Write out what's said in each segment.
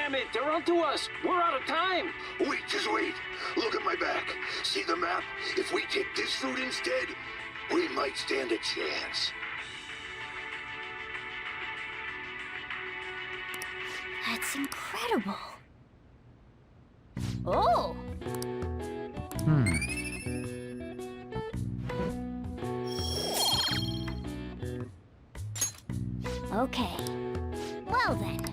Damn it, they're onto us. We're out of time. Wait, just wait. Look at my back. See the map? If we take this route instead, we might stand a chance. That's incredible. Oh! Okay. Well then.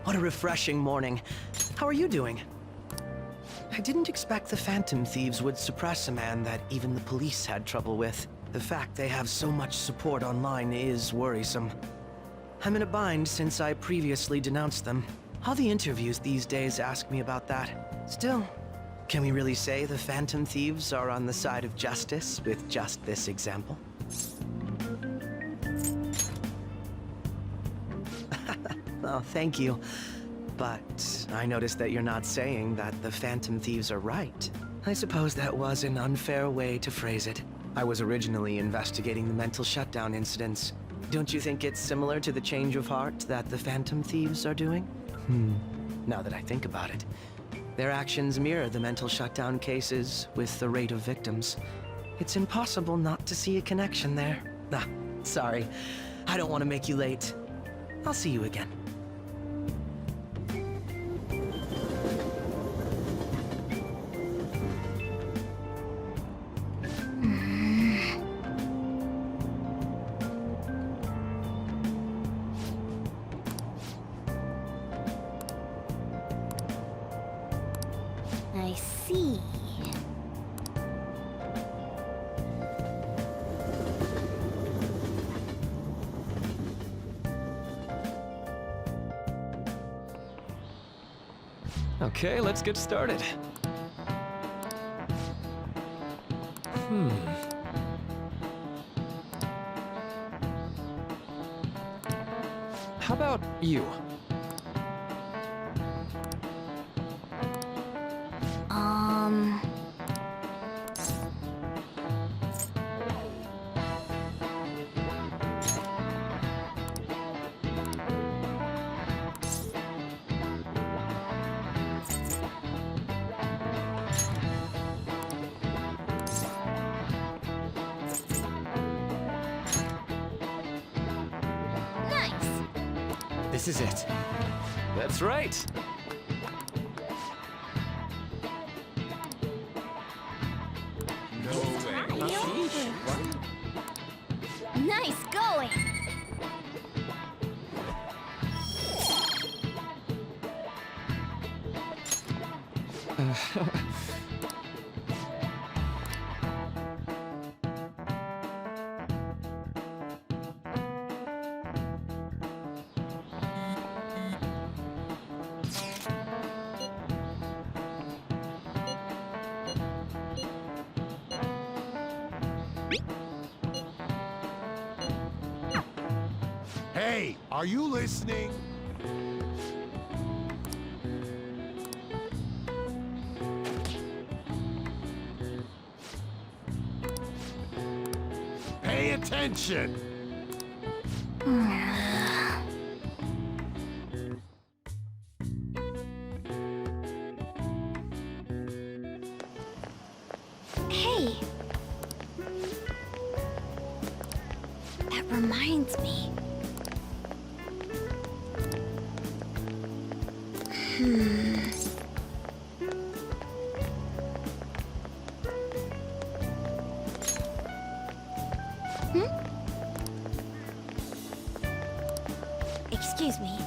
What a refreshing morning. How are you doing? I didn't expect the Phantom Thieves would suppress a man that even the police had trouble with. The fact they have so much support online is worrisome. I'm in a bind since I previously denounced them. All the interviews these days ask me about that. Still, can we really say the Phantom Thieves are on the side of justice with just this example? Oh, thank you. But I noticed that you're not saying that the Phantom Thieves are right. I suppose that was an unfair way to phrase it. I was originally investigating the mental shutdown incidents. Don't you think it's similar to the change of heart that the Phantom Thieves are doing? Now that I think about it, their actions mirror the mental shutdown cases with the rate of victims. It's impossible not to see a connection there. Ah, sorry. I don't want to make you late. I'll see you again. I see. Okay, let's get started. How about you? Nice. This is it. That's right. Nice going. Hey, are you listening? Pay attention! Hey. That reminds me. Excuse me.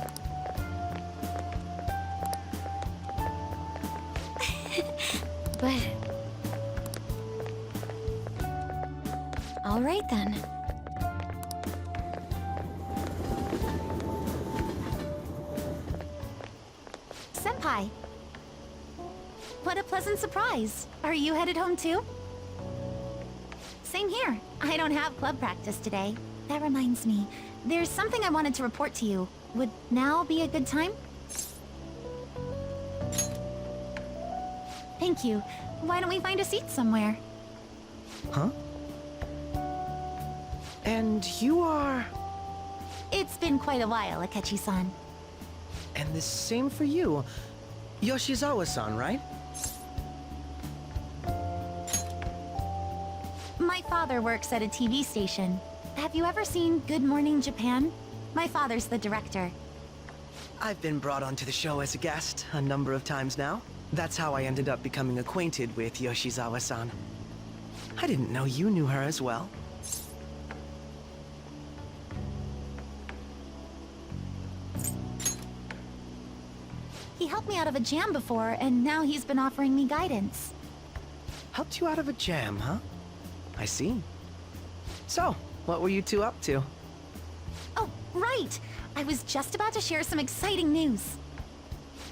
But All right then. Senpai! What a pleasant surprise. Are you headed home too? Same here. I don't have club practice today. That reminds me, there's something I wanted to report to you. Would now be a good time? Thank you. Why don't we find a seat somewhere? Huh? And you are... It's been quite a while, Akechi-san. And the same for you. Yoshizawa-san, right? My father works at a TV station. Have you ever seen Good Morning Japan? My father's the director. I've been brought onto the show as a guest a number of times now. That's how I ended up becoming acquainted with Yoshizawa-san. I didn't know you knew her as well. He helped me out of a jam before, and now he's been offering me guidance. Helped you out of a jam, huh? I see. So, what were you two up to? Oh, right! I was just about to share some exciting news.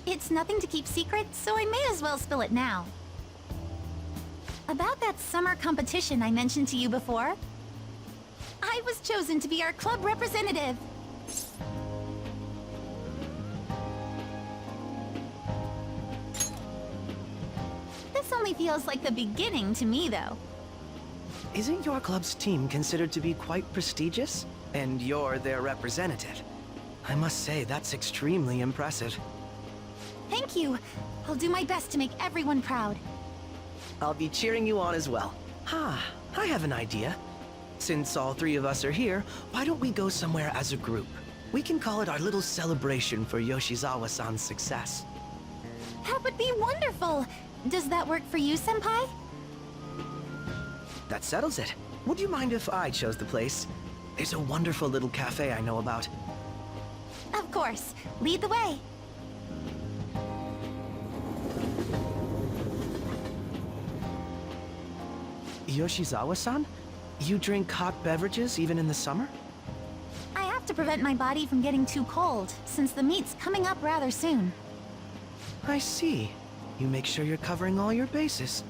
It's nothing to keep secret, so I may as well spill it now. About that summer competition I mentioned to you before, I was chosen to be our club representative. This only feels like the beginning to me, though. Isn't your club's team considered to be quite prestigious? And you're their representative. I must say, that's extremely impressive. Thank you. I'll do my best to make everyone proud. I'll be cheering you on as well. I have an idea. Since all three of us are here, why don't we go somewhere as a group? We can call it our little celebration for Yoshizawa-san's success. That would be wonderful! Does that work for you, Senpai? That settles it. Would you mind if I chose the place? There's a wonderful little cafe I know about. Of course. Lead the way. Yoshizawa-san? You drink hot beverages even in the summer? I have to prevent my body from getting too cold, since the meet's coming up rather soon. I see. You make sure you're covering all your bases.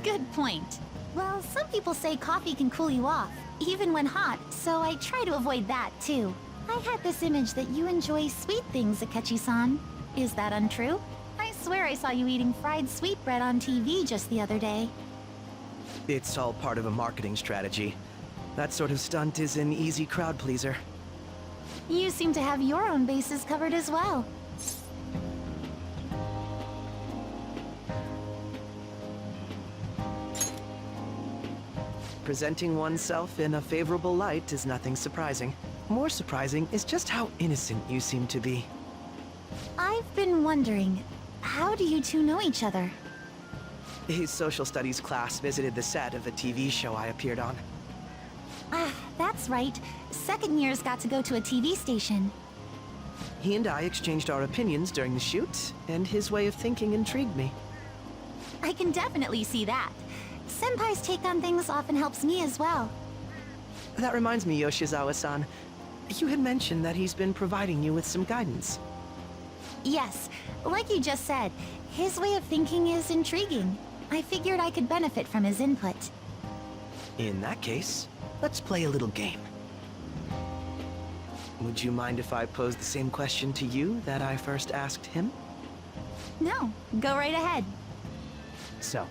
Good point. Well, some people say coffee can cool you off, even when hot, so I try to avoid that, too. I had this image that you enjoy sweet things, Akechi-san. Is that untrue? I swear I saw you eating fried sweetbread on TV just the other day. It's all part of a marketing strategy. That sort of stunt is an easy crowd pleaser. You seem to have your own bases covered as well. Presenting oneself in a favorable light is nothing surprising. More surprising is just how innocent you seem to be. I've been wondering, how do you two know each other? His social studies class visited the set of a TV show I appeared on. Ah, that's right. Second years got to go to a TV station. He and I exchanged our opinions during the shoot, and his way of thinking intrigued me. I can definitely see that. Senpai's take on things often helps me as well. That reminds me, Yoshizawa-san. You had mentioned that he's been providing you with some guidance. Yes, like you just said, his way of thinking is intriguing. I figured I could benefit from his input. In that case, let's play a little game. Would you mind if I pose the same question to you that I first asked him? No, go right ahead. So,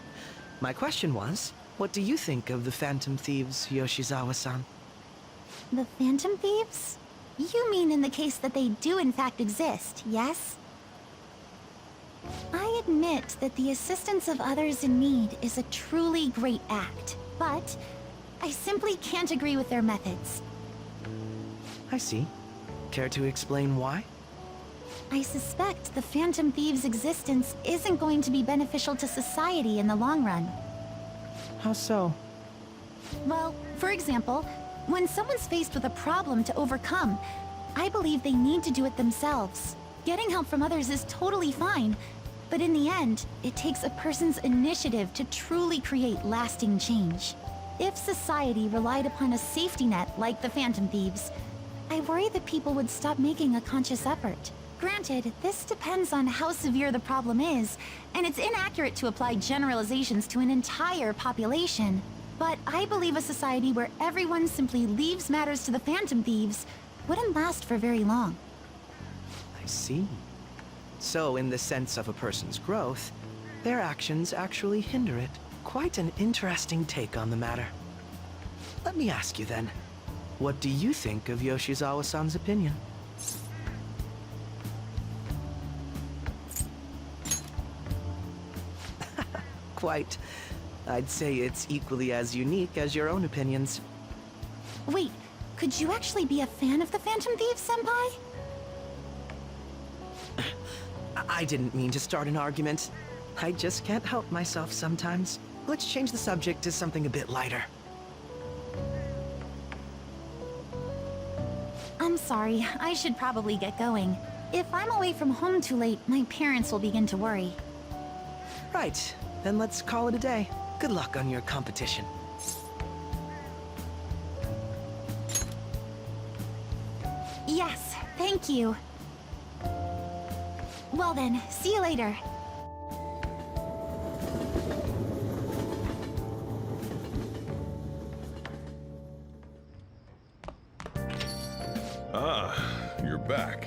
my question was, what do you think of the Phantom Thieves, Yoshizawa-san? The Phantom Thieves? You mean in the case that they do in fact exist, yes? I admit that the assistance of others in need is a truly great act, but I simply can't agree with their methods. I see. Care to explain why? I suspect the Phantom Thieves' existence isn't going to be beneficial to society in the long run. How so? Well, for example, When someone's faced with a problem to overcome, I believe they need to do it themselves. Getting help from others is totally fine, but in the end, it takes a person's initiative to truly create lasting change. If society relied upon a safety net like the Phantom Thieves, I worry that people would stop making a conscious effort. Granted, this depends on how severe the problem is, and it's inaccurate to apply generalizations to an entire population. But I believe a society where everyone simply leaves matters to the Phantom Thieves wouldn't last for very long. I see. So, in the sense of a person's growth, their actions actually hinder it. Quite an interesting take on the matter. Let me ask you then, what do you think of Yoshizawa-san's opinion? Quite. I'd say it's equally as unique as your own opinions. Wait, could you actually be a fan of the Phantom Thieves, Senpai? I didn't mean to start an argument. I just can't help myself sometimes. Let's change the subject to something a bit lighter. I'm sorry, I should probably get going. If I'm away from home too late, my parents will begin to worry. Right, then let's call it a day. Good luck on your competition. Yes, thank you. Well then, see you later. Ah, you're back.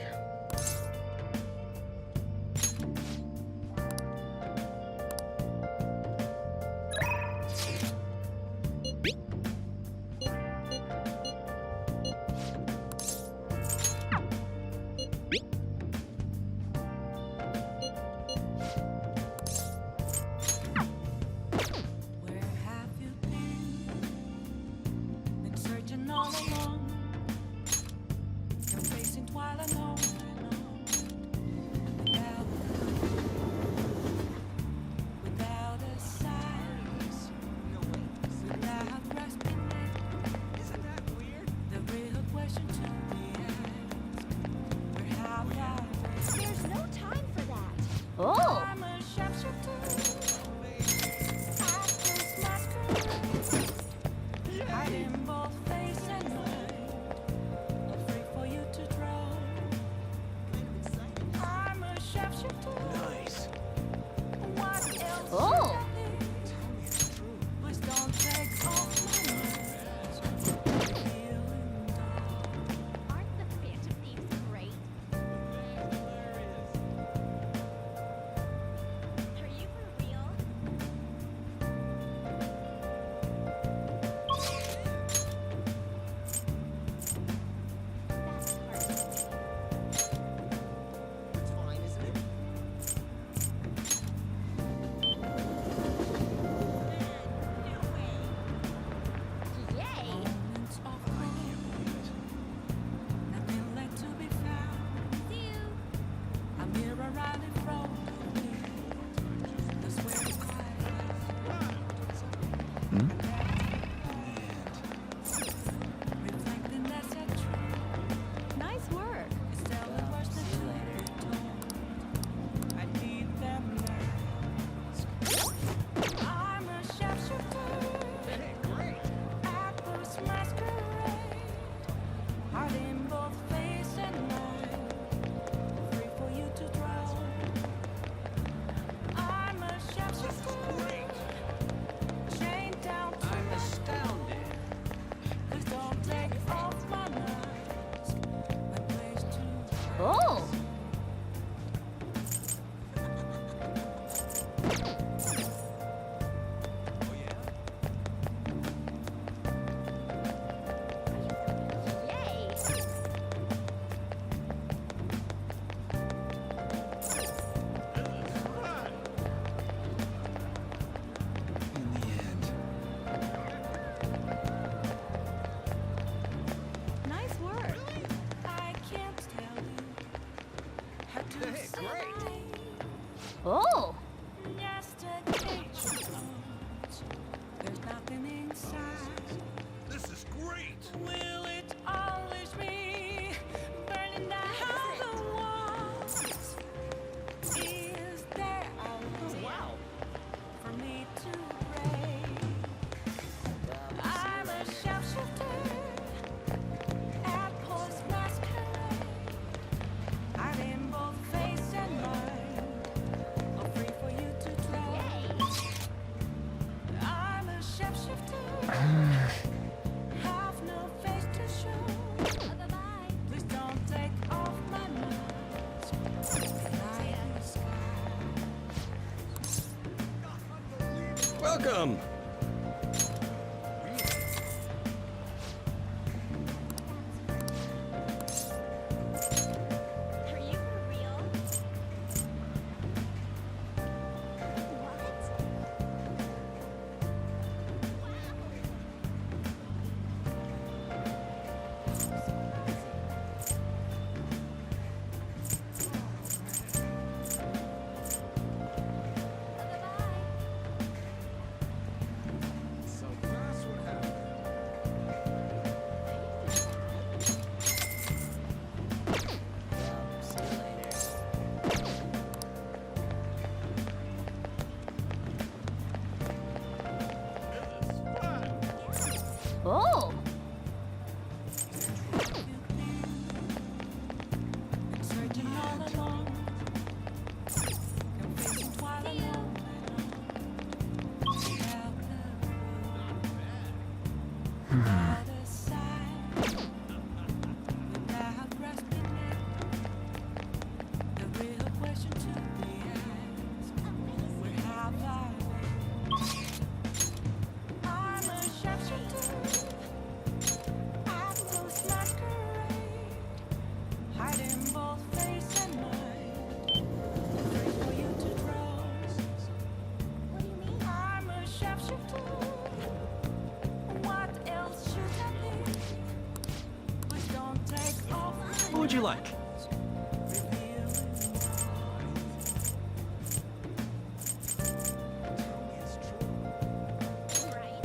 Where have you been searching all along, facing twilight on and on, without a sign, without grasping it. Isn't that weird? The real question to be asked: where have I been? There's no time for that. Oh! I'm a sharpshooter. Hiding both face and mind, afraid for you to draw. I'm a sharpshooter. Nice. What else? Oh. Please don't take off my mask. Aren't the Phantom Thieves great? Are you for real? That's perfect. It's fine, isn't it? Yay! Moments of quiet, nothing left to be found. See you. A mirror right in front of me. That's where it's reflecting that's a truth. Nice work. It's telling words that you later told. I need them now. I'm a sharpshooter. At this masquerade, hiding both face and mind, free for you to draw. I'm a sharpshooter. Chained down to I'm astounded. Please don't take off my mask. My place to Oh! Yay! In the end. Nice work. I can't tell you how to say Oh! yesterday. There's nothing inside. This is great! Will it unleash me? Burning down the walls. Is there a way for me to break? I'm a sharpshooter at Post Masquerade. Hiding both face and mind. I'm free for you to try. I'm a shapeshifter. Have no face to show. Please don't take off my mask. Fly in the sky. Welcome! Are you for real? What? So that's what happened. Oh! Searching all along, confessing while alone. Out the other side, without grasping it, the real question to be asked: where have I been? I'm a sharpshooter. I'm Post Masquerade. Hiding both face and mind. Free for you to trust. What do you mean? I'm a sharpshooter. What else should I be? Please don't take off. What would you like? Right.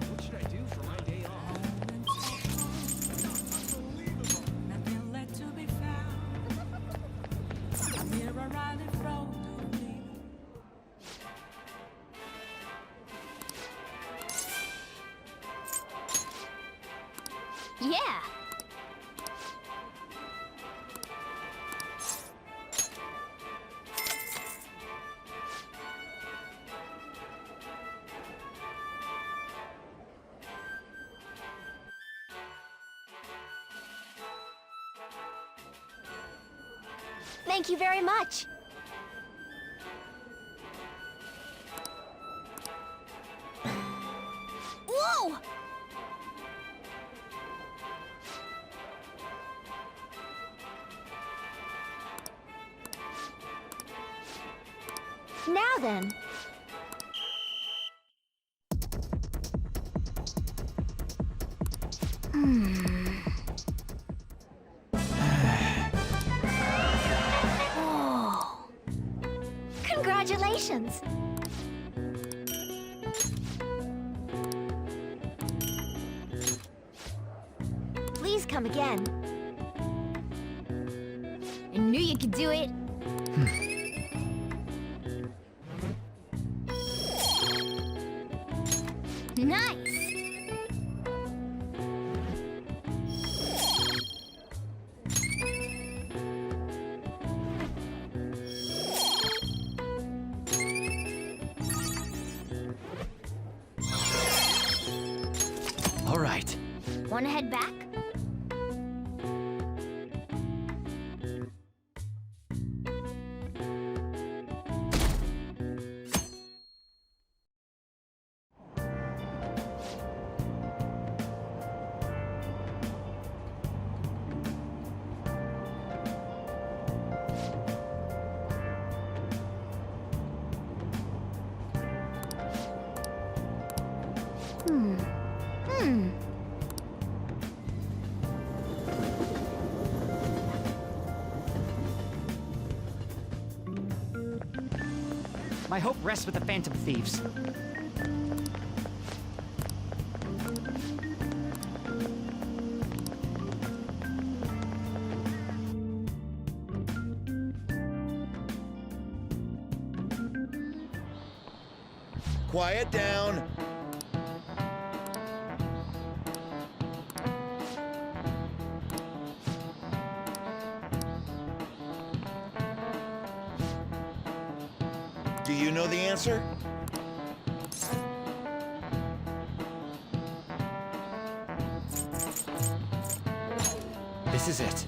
What should I do for my day off? Nothing left to be found. I'm here around in front of me. Yeah! Thank you very much. Whoa! Now then. Oh! Congratulations. Please come again. I knew you could do it. Nice! All right. Wanna head back? My hope rests with the Phantom Thieves. Quiet down. Do you know the answer? This is it.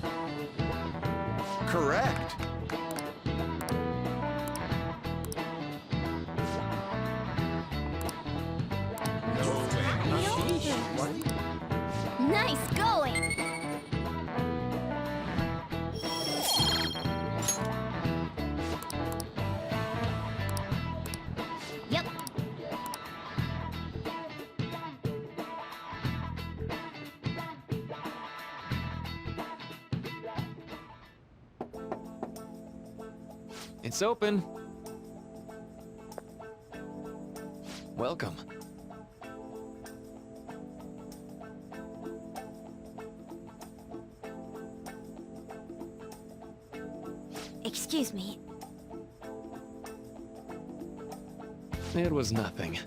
Correct. Nice going! Yep. It's open. Welcome. Excuse me. It was nothing.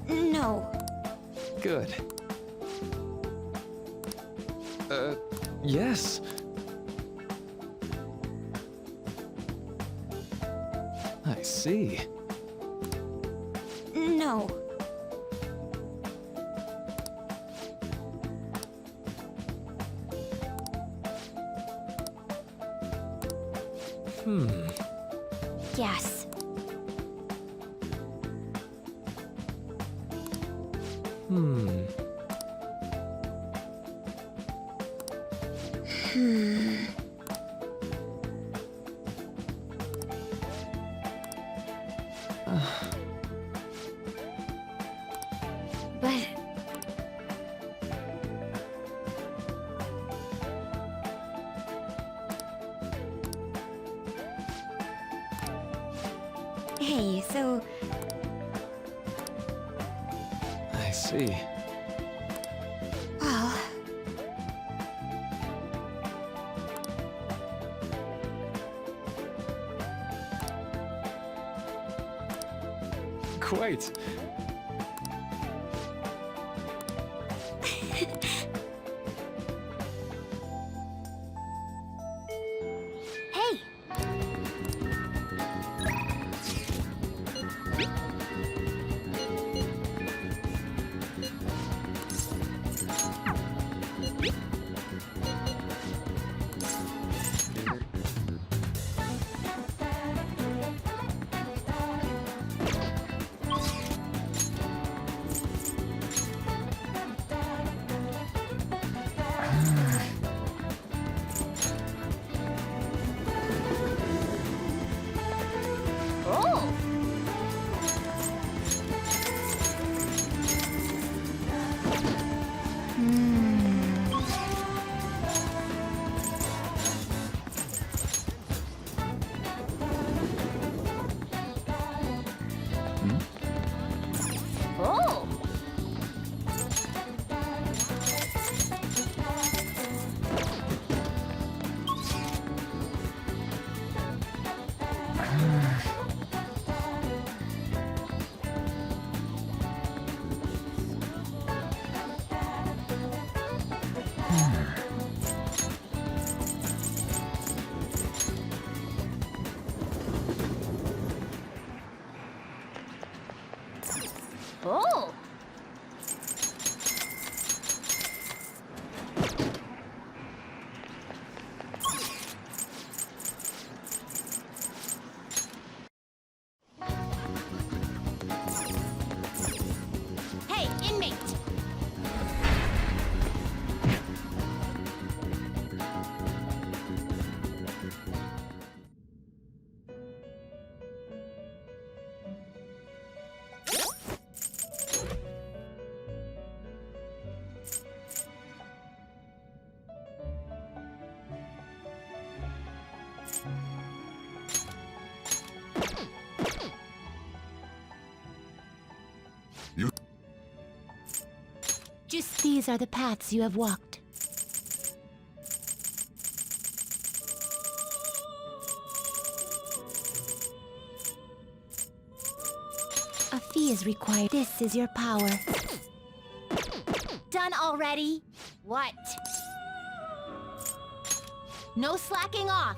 No. Good. Yes. I see. No. Yes. But... Hey, so... I see. Well... Quite. Hey! Oh! Oh! Oh! Hey, inmate! These are the paths you have walked. A fee is required. This is your power. Done already? What? No slacking off.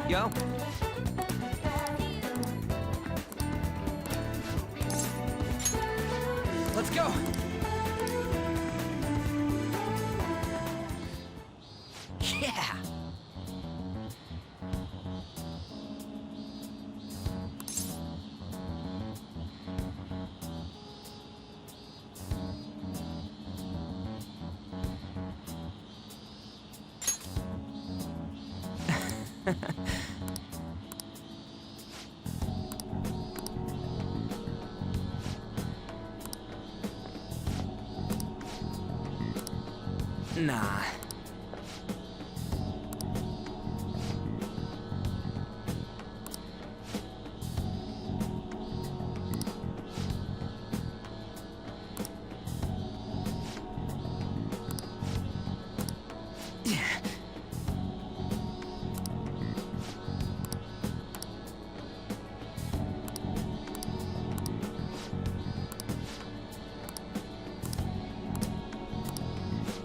Yo. Let's go. Yeah. Nah.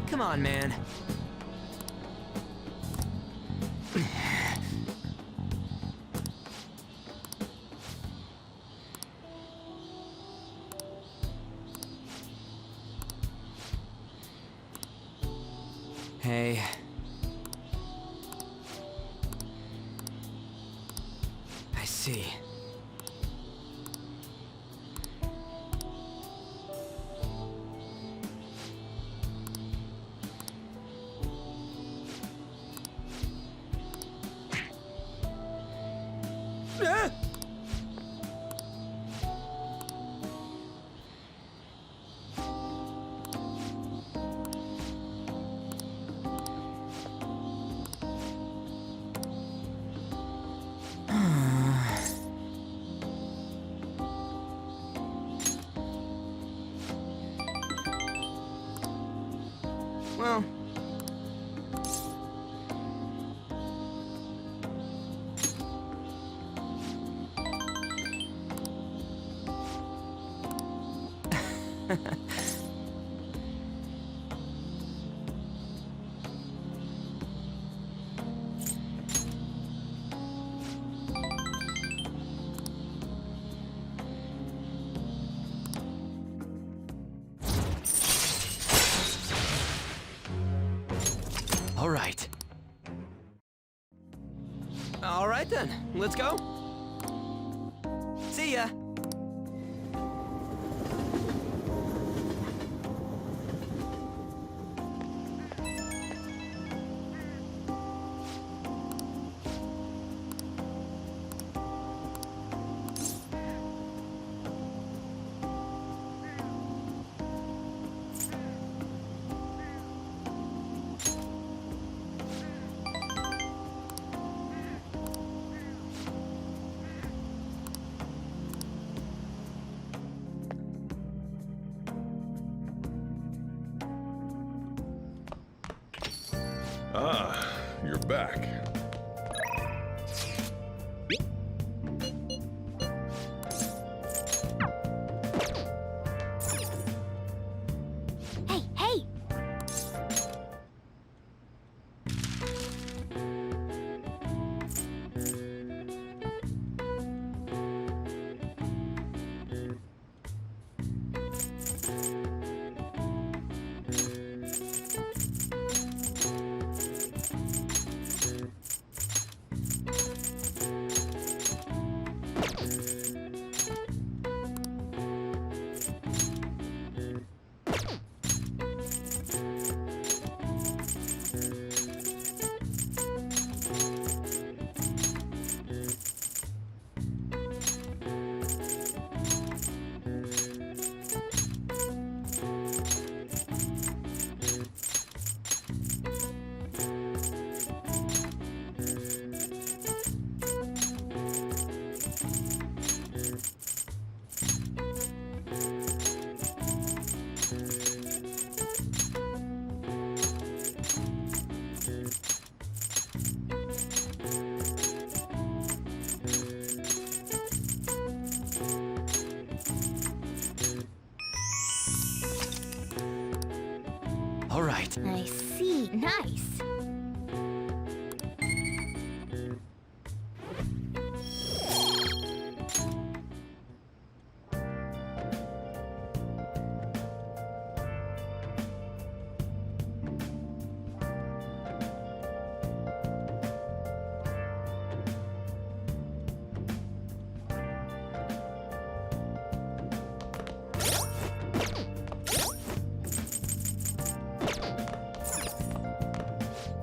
Come on, man. Hey. I see. Well... All right. All right then, let's go. See ya. Ah, you're back. Hey, hey! All right. I see. Nice.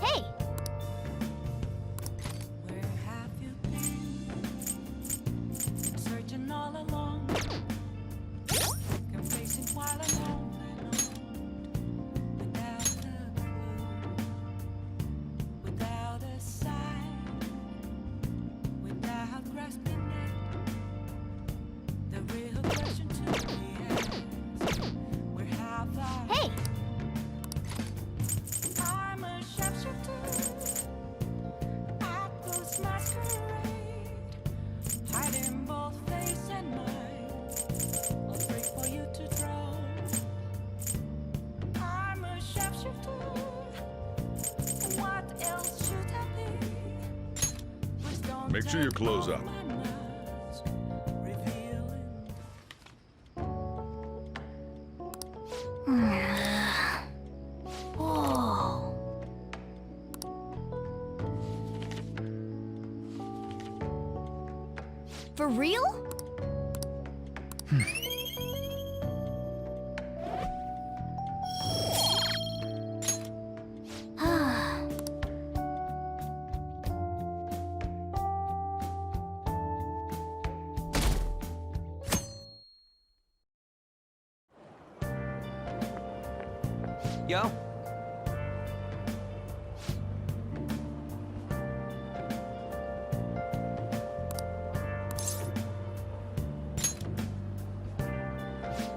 Hey! Where have you been? Searching all along, confessing while alone and without a clue, without a sign, without grasping it. The real question to me is, where have I? Hey! I'm a sharpshooter. I close masquerade, hiding both face and mind. I'll break for you to draw. I'm a sharpshooter. What else should I be? Please don't Make sure you take close off up. my mask, revealing Whoa. For real? Yo.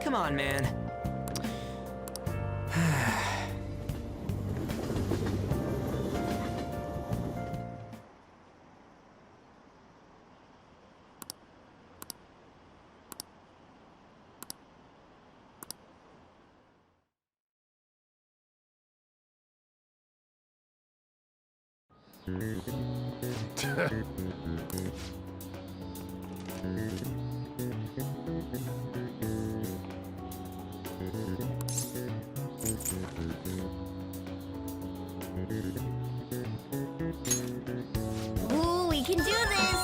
Come on, man. Ooh, we can do this!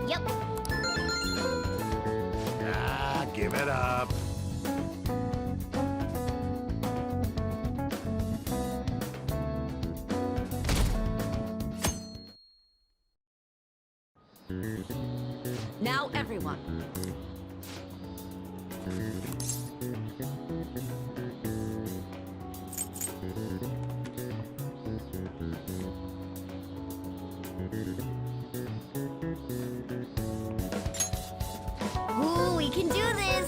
Yep. Ah, give it up. Now everyone. Ooh, we can do this!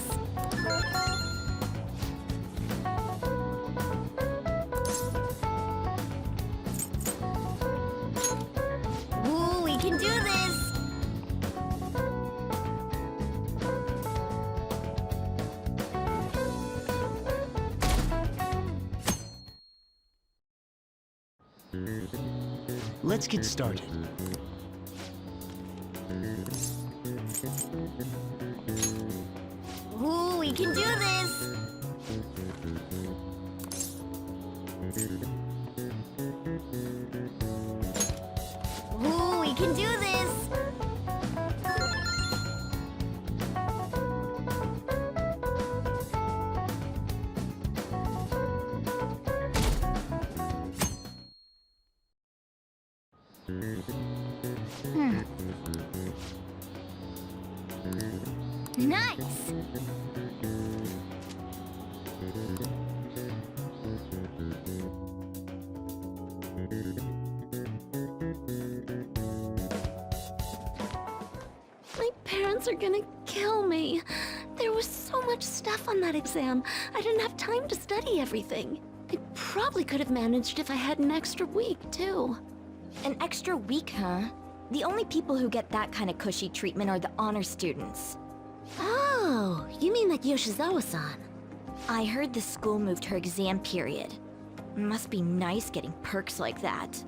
Ooh, we can do this! Let's get started. Ooh, we can do this! Ooh, we can do this! Nice! My parents are gonna kill me. There was so much stuff on that exam. I didn't have time to study everything. I probably could have managed if I had an extra week, too. An extra week, huh? The only people who get that kind of cushy treatment are the honor students. Oh, you mean like Yoshizawa-san? I heard the school moved her exam period. Must be nice getting perks like that.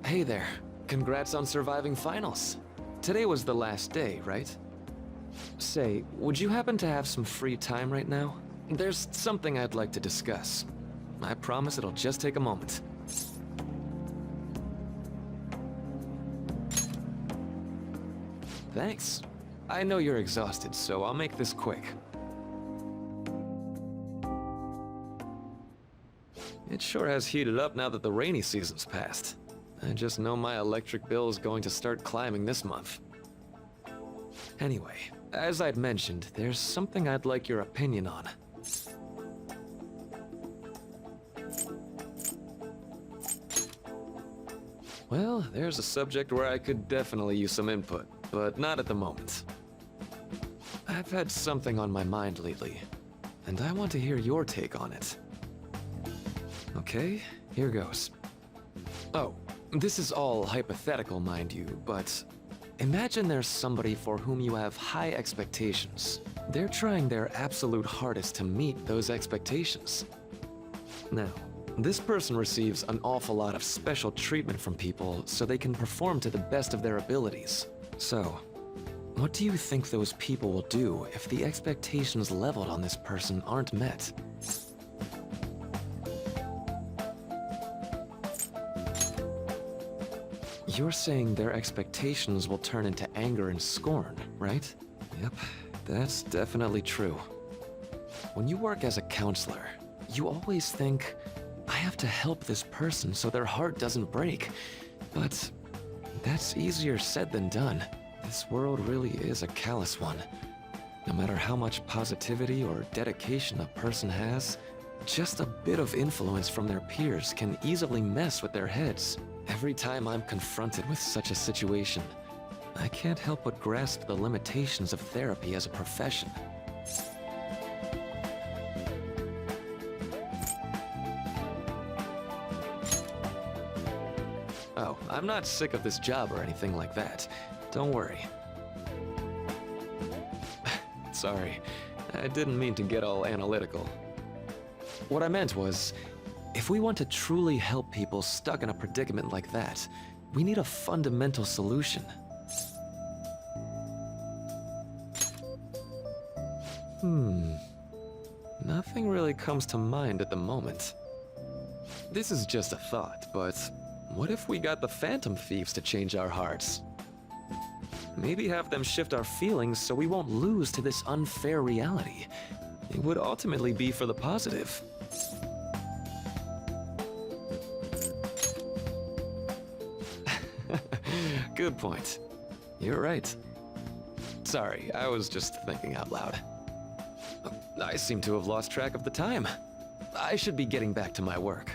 Hey there. Congrats on surviving finals. Today was the last day, right? Say, would you happen to have some free time right now? There's something I'd like to discuss. I promise it'll just take a moment. Thanks. I know you're exhausted, so I'll make this quick. It sure has heated up now that the rainy season's passed. I just know my electric bill is going to start climbing this month. Anyway, as I'd mentioned, there's something I'd like your opinion on. Well, there's a subject where I could definitely use some input, but not at the moment. I've had something on my mind lately, and I want to hear your take on it. Okay, here goes. Oh, this is all hypothetical, mind you, but imagine there's somebody for whom you have high expectations. They're trying their absolute hardest to meet those expectations. Now, this person receives an awful lot of special treatment from people so they can perform to the best of their abilities. So, what do you think those people will do if the expectations leveled on this person aren't met? You're saying their expectations will turn into anger and scorn, right? Yep, that's definitely true. When you work as a counselor, you always think, I have to help this person so their heart doesn't break. But that's easier said than done. This world really is a callous one. No matter how much positivity or dedication a person has, just a bit of influence from their peers can easily mess with their heads. Every time I'm confronted with such a situation, I can't help but grasp the limitations of therapy as a profession. Oh, I'm not sick of this job or anything like that. Don't worry. Sorry, I didn't mean to get all analytical. What I meant was, if we want to truly help people stuck in a predicament like that, we need a fundamental solution. Nothing really comes to mind at the moment. This is just a thought, but what if we got the Phantom Thieves to change our hearts? Maybe have them shift our feelings so we won't lose to this unfair reality. It would ultimately be for the positive. Good point. You're right. Sorry, I was just thinking out loud. I seem to have lost track of the time. I should be getting back to my work.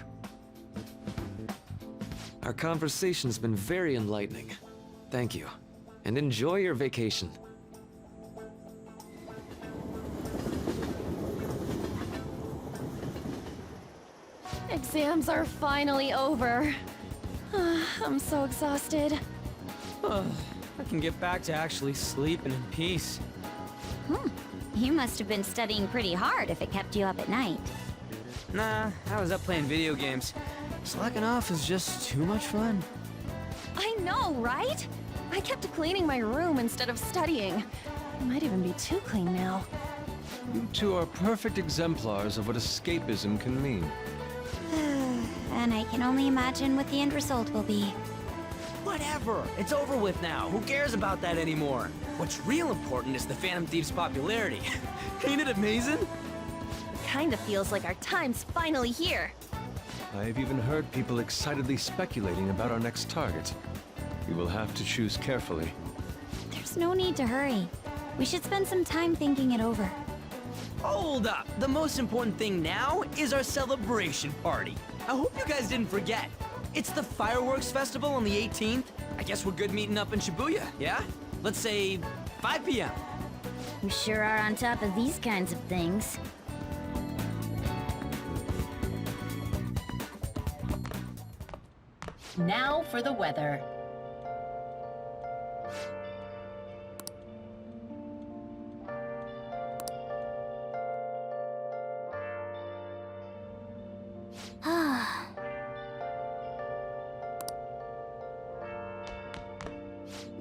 Our conversation's been very enlightening. Thank you, and enjoy your vacation. Exams are finally over. I'm so exhausted. I can get back to actually sleeping in peace. You must have been studying pretty hard if it kept you up at night. Nah, I was up playing video games. Slacking off is just too much fun. I know, right? I kept cleaning my room instead of studying. It might even be too clean now. You two are perfect exemplars of what escapism can mean. And I can only imagine what the end result will be. Whatever! It's over with now. Who cares about that anymore? What's real important is the Phantom Thieves' popularity. Ain't it amazing? Kinda feels like our time's finally here. I've even heard people excitedly speculating about our next target. We will have to choose carefully. There's no need to hurry. We should spend some time thinking it over. Hold up! The most important thing now is our celebration party. I hope you guys didn't forget. It's the fireworks festival on the 18th. I guess we're good meeting up in Shibuya, yeah? Let's say 5 p.m. You sure are on top of these kinds of things. Now for the weather.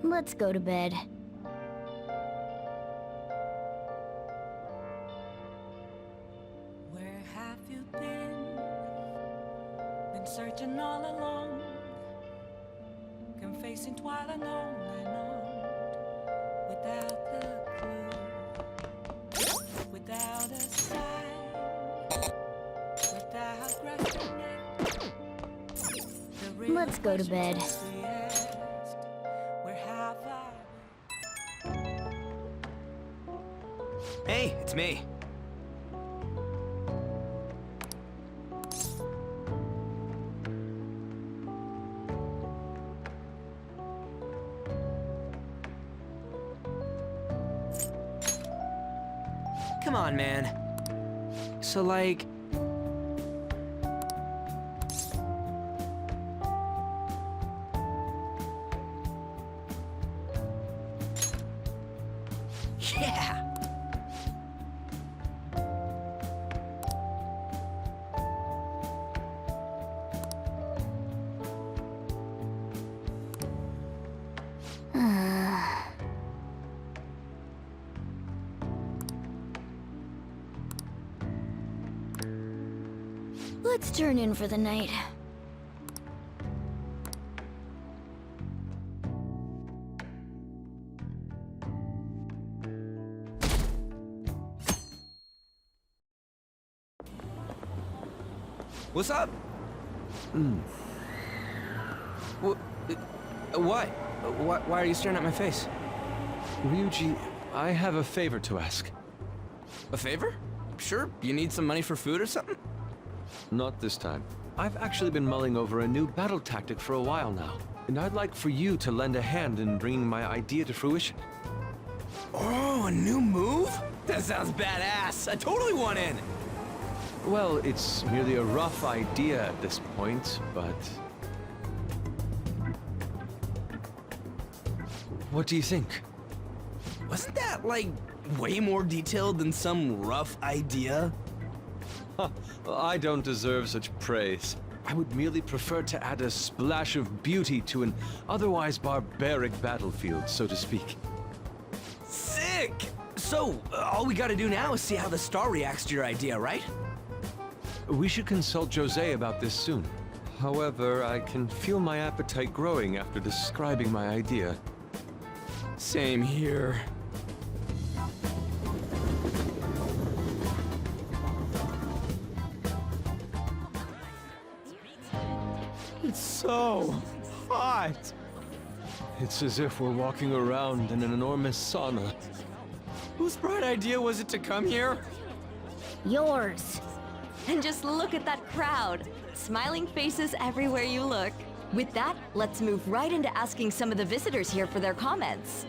Let's go to bed. Where have you been? Been searching all along, confessing twilight on and on, without the clue, without a sign, without grasping it. Let's go to bed. Where have I? Hey, it's me. Come on, man. So, like... Yeah! Let's turn in for the night. What's up? What? Why are you staring at my face? Ryuji, I have a favor to ask. A favor? Sure, you need some money for food or something? Not this time. I've actually been mulling over a new battle tactic for a while now, and I'd like for you to lend a hand in bringing my idea to fruition. Oh, a new move? That sounds badass. I totally want in. Well, it's merely a rough idea at this point, but... What do you think? Wasn't that, like, way more detailed than some rough idea? Huh, well, I don't deserve such praise. I would merely prefer to add a splash of beauty to an otherwise barbaric battlefield, so to speak. Sick! So, all we gotta do now is see how the star reacts to your idea, right? We should consult Jose about this soon. However, I can feel my appetite growing after describing my idea. Same here. It's so hot. It's as if we're walking around in an enormous sauna. Whose bright idea was it to come here? Yours. And just look at that crowd. Smiling faces everywhere you look. With that, let's move right into asking some of the visitors here for their comments.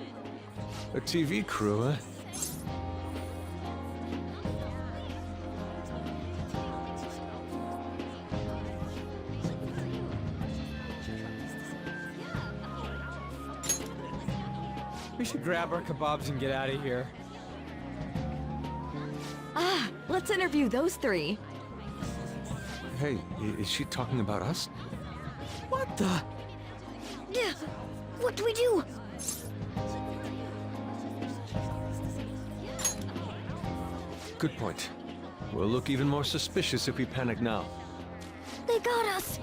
A TV crew, eh? We should grab our kebabs and get out of here. Ah, let's interview those three. Hey, is she talking about us? What the? Yeah. What do we do? Good point. We'll look even more suspicious if we panic now. They got us.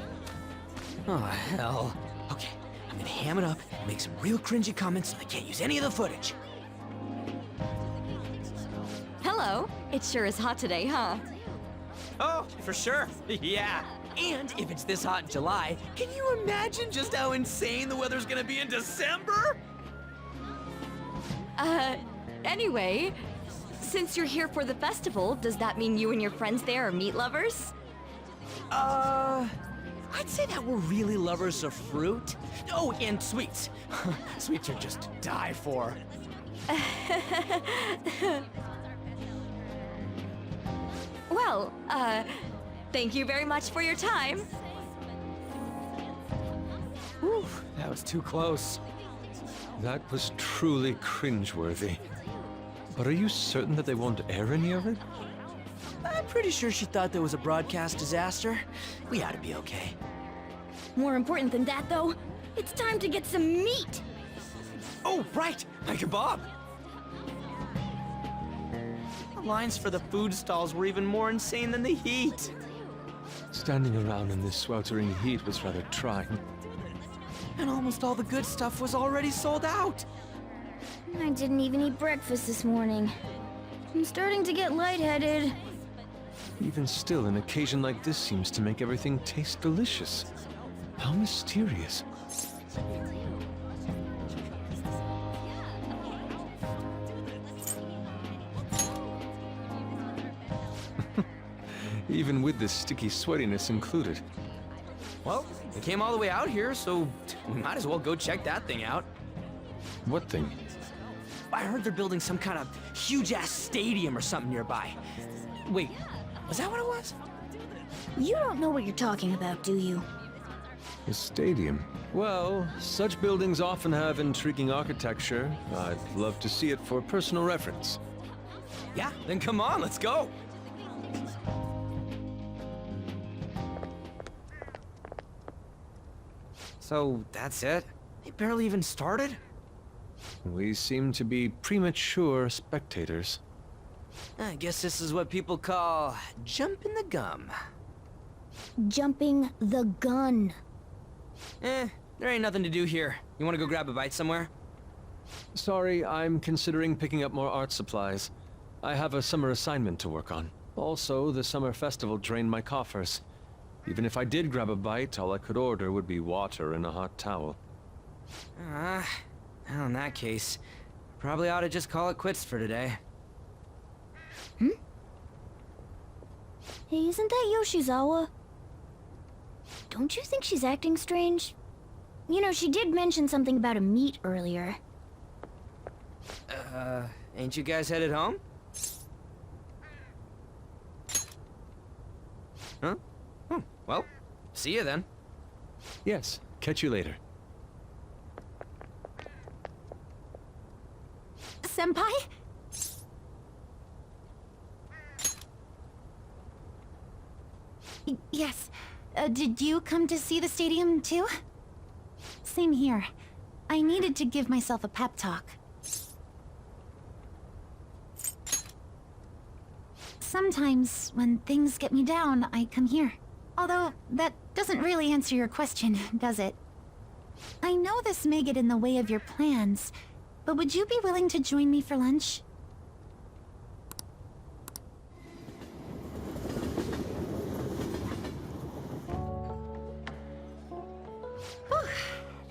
Oh, hell. Okay, I'm gonna ham it up and make some real cringy comments so they can't use any of the footage. Hello. It sure is hot today, huh? Oh, for sure. Yeah. And if it's this hot in July, can you imagine just how insane the weather's gonna be in December? Anyway, Since you're here for the festival, does that mean you and your friends there are meat lovers? I'd say that we're really lovers of fruit. Oh, and sweets. Sweets are just to die for. Well, thank you very much for your time. Whew, that was too close. That was truly cringeworthy. But are you certain that they won't air any of it? I'm pretty sure she thought there was a broadcast disaster. We ought to be okay. More important than that, though, it's time to get some meat! Oh, right! My kebab! The lines for the food stalls were even more insane than the heat. Standing around in this sweltering heat was rather trying. And almost all the good stuff was already sold out. I didn't even eat breakfast this morning. I'm starting to get lightheaded. Even still, an occasion like this seems to make everything taste delicious. How mysterious. Even with the sticky sweatiness included. Well, we came all the way out here, so we might as well go check that thing out. What thing? I heard they're building some kind of huge-ass stadium or something nearby. Wait, was that what it was? You don't know what you're talking about, do you? A stadium. Well, such buildings often have intriguing architecture. I'd love to see it for personal reference. Yeah, then come on, let's go! So, that's it? They barely even started? We seem to be premature spectators. I guess this is what people call jumping the gum. Jumping the gun. There ain't nothing to do here. You wanna go grab a bite somewhere? Sorry, I'm considering picking up more art supplies. I have a summer assignment to work on. Also, the summer festival drained my coffers. Even if I did grab a bite, all I could order would be water and a hot towel. Well, in that case, probably ought to just call it quits for today. Hey, isn't that Yoshizawa? Don't you think she's acting strange? You know, she did mention something about a meet earlier. Ain't you guys headed home? Huh? Well, see you then. Yes, catch you later. Senpai? Yes. Did you come to see the stadium, too? Same here. I needed to give myself a pep talk. Sometimes, when things get me down, I come here. Although, that doesn't really answer your question, does it? I know this may get in the way of your plans, but would you be willing to join me for lunch? Whew,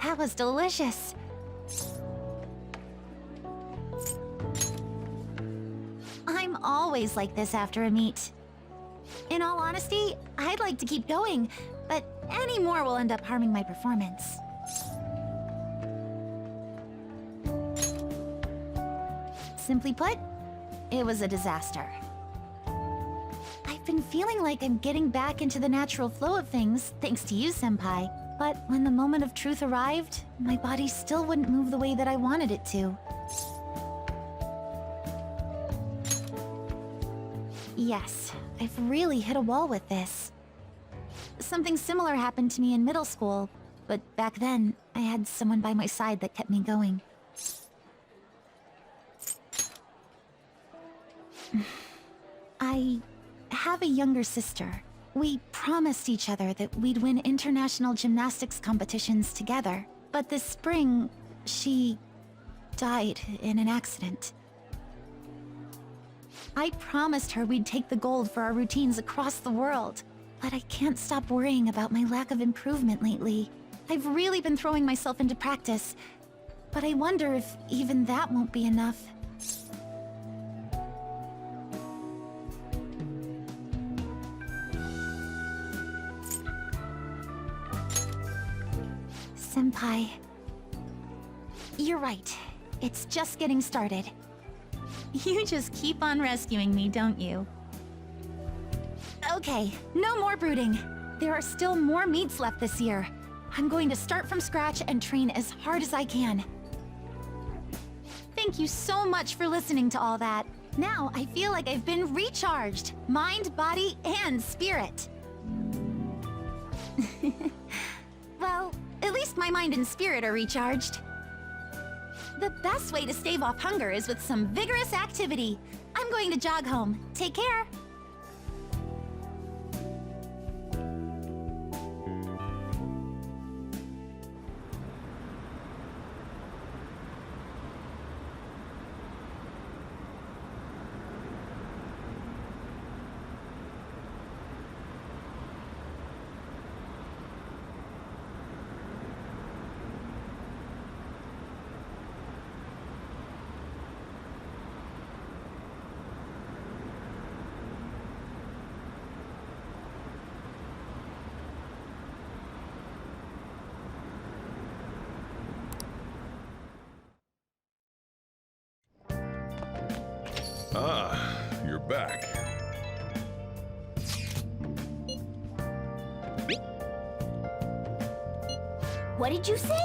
that was delicious. I'm always like this after a meet. In all honesty, I'd like to keep going, but any more will end up harming my performance. Simply put, it was a disaster. I've been feeling like I'm getting back into the natural flow of things, thanks to you, Senpai. But when the moment of truth arrived, my body still wouldn't move the way that I wanted it to. Yes, I've really hit a wall with this. Something similar happened to me in middle school, but back then, I had someone by my side that kept me going. I have a younger sister. We promised each other that we'd win international gymnastics competitions together. But this spring, she died in an accident. I promised her we'd take the gold for our routines across the world. But I can't stop worrying about my lack of improvement lately. I've really been throwing myself into practice, but I wonder if even that won't be enough. Senpai. You're right. It's just getting started. You just keep on rescuing me, don't you? Okay, no more brooding. There are still more meets left this year. I'm going to start from scratch and train as hard as I can. Thank you so much for listening to all that. Now I feel like I've been recharged. Mind, body, and spirit. Well, at least my mind and spirit are recharged. The best way to stave off hunger is with some vigorous activity. I'm going to jog home. Take care. Ah, you're back. What did you say?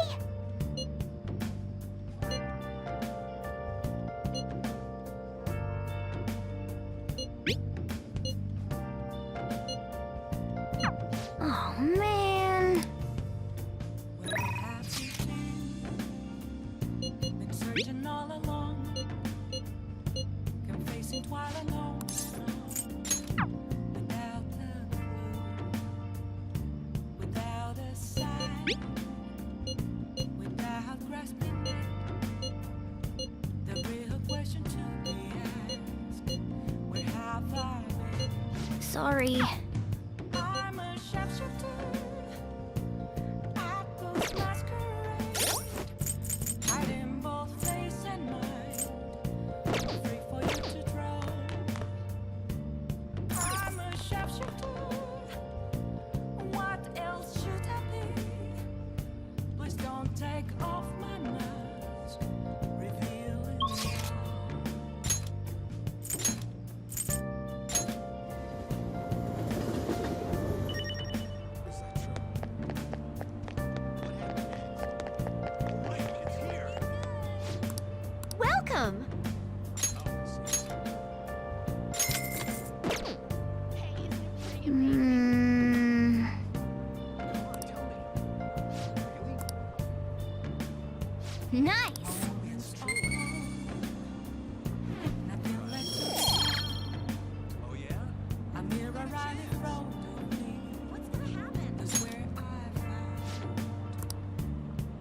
Oh, man. Where have you been? Been searching all along, confessing while alone, without a clue, without a sign, without grasping it. The real question to be asked: where have I been? Sorry. I'm a sharpshooter. I post masquerade, hiding both face and mind, free for you to draw. I'm a sharpshooter. What else should I be? Please don't take off my mask, revealing me all. Welcome! Hmm. Nice! Nothing left to say. Oh, yeah? A mirror right in front of me. What's gonna happen? Is where I found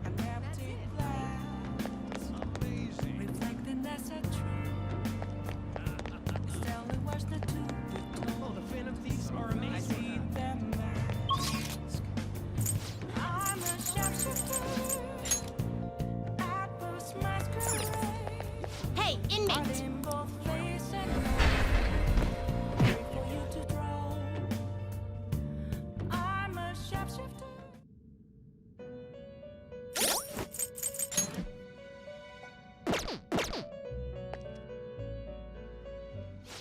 an empty glass, Amazing. reflecting as a tree. It's telling what's the to be Oh, told. the Phantom Thieves are I amazing. see them mask. I'm a sharpshooter. I post masquerade. Hey, inmate! Hiding both face and mind, free for you to draw. I'm a sharpshooter.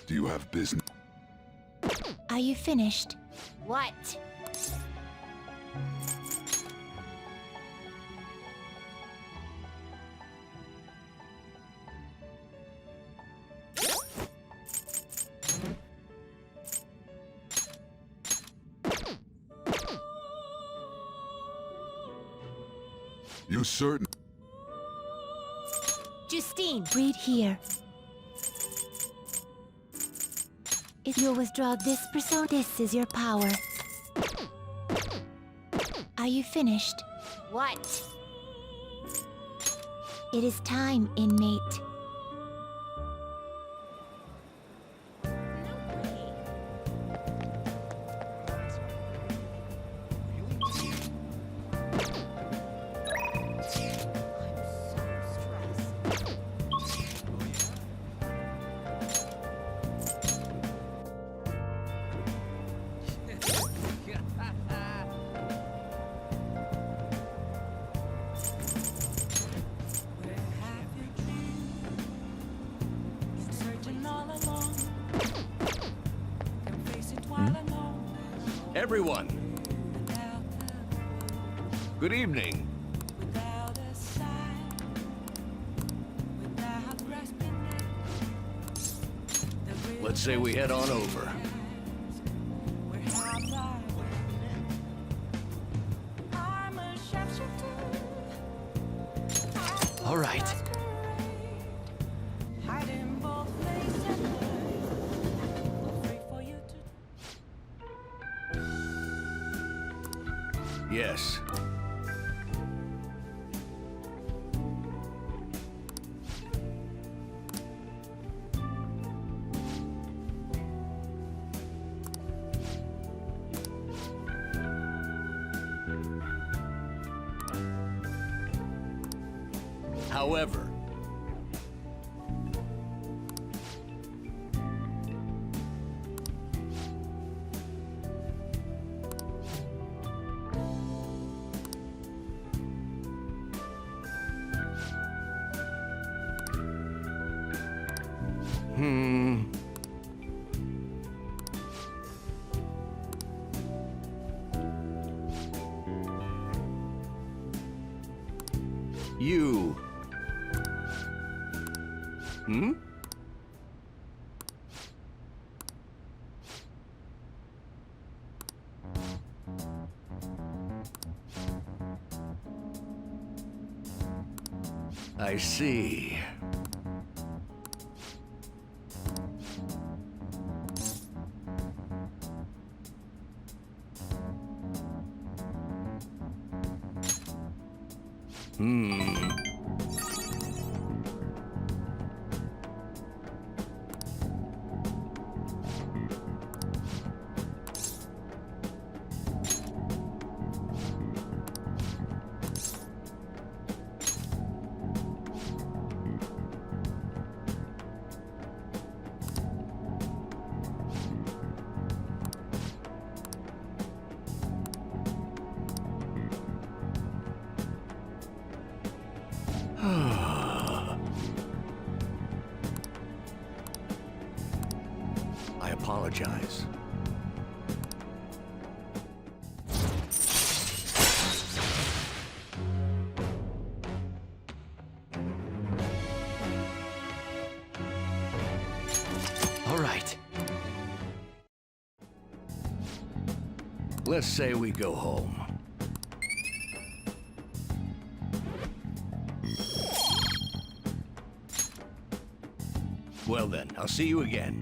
Do you have business? Are you finished? What? You certain? Justine! Read here. If you withdraw this persona, this is your power. Are you finished? What? It is time, inmate. Everyone. Good evening. Without a sign, without grasping it, Let's say we head on over. where have I'm a sharpshooter. All right. Hiding both face and mind. Afraid for you to Yes. However, you... I see. I apologize. All right. Let's say we go home. Well then, I'll see you again.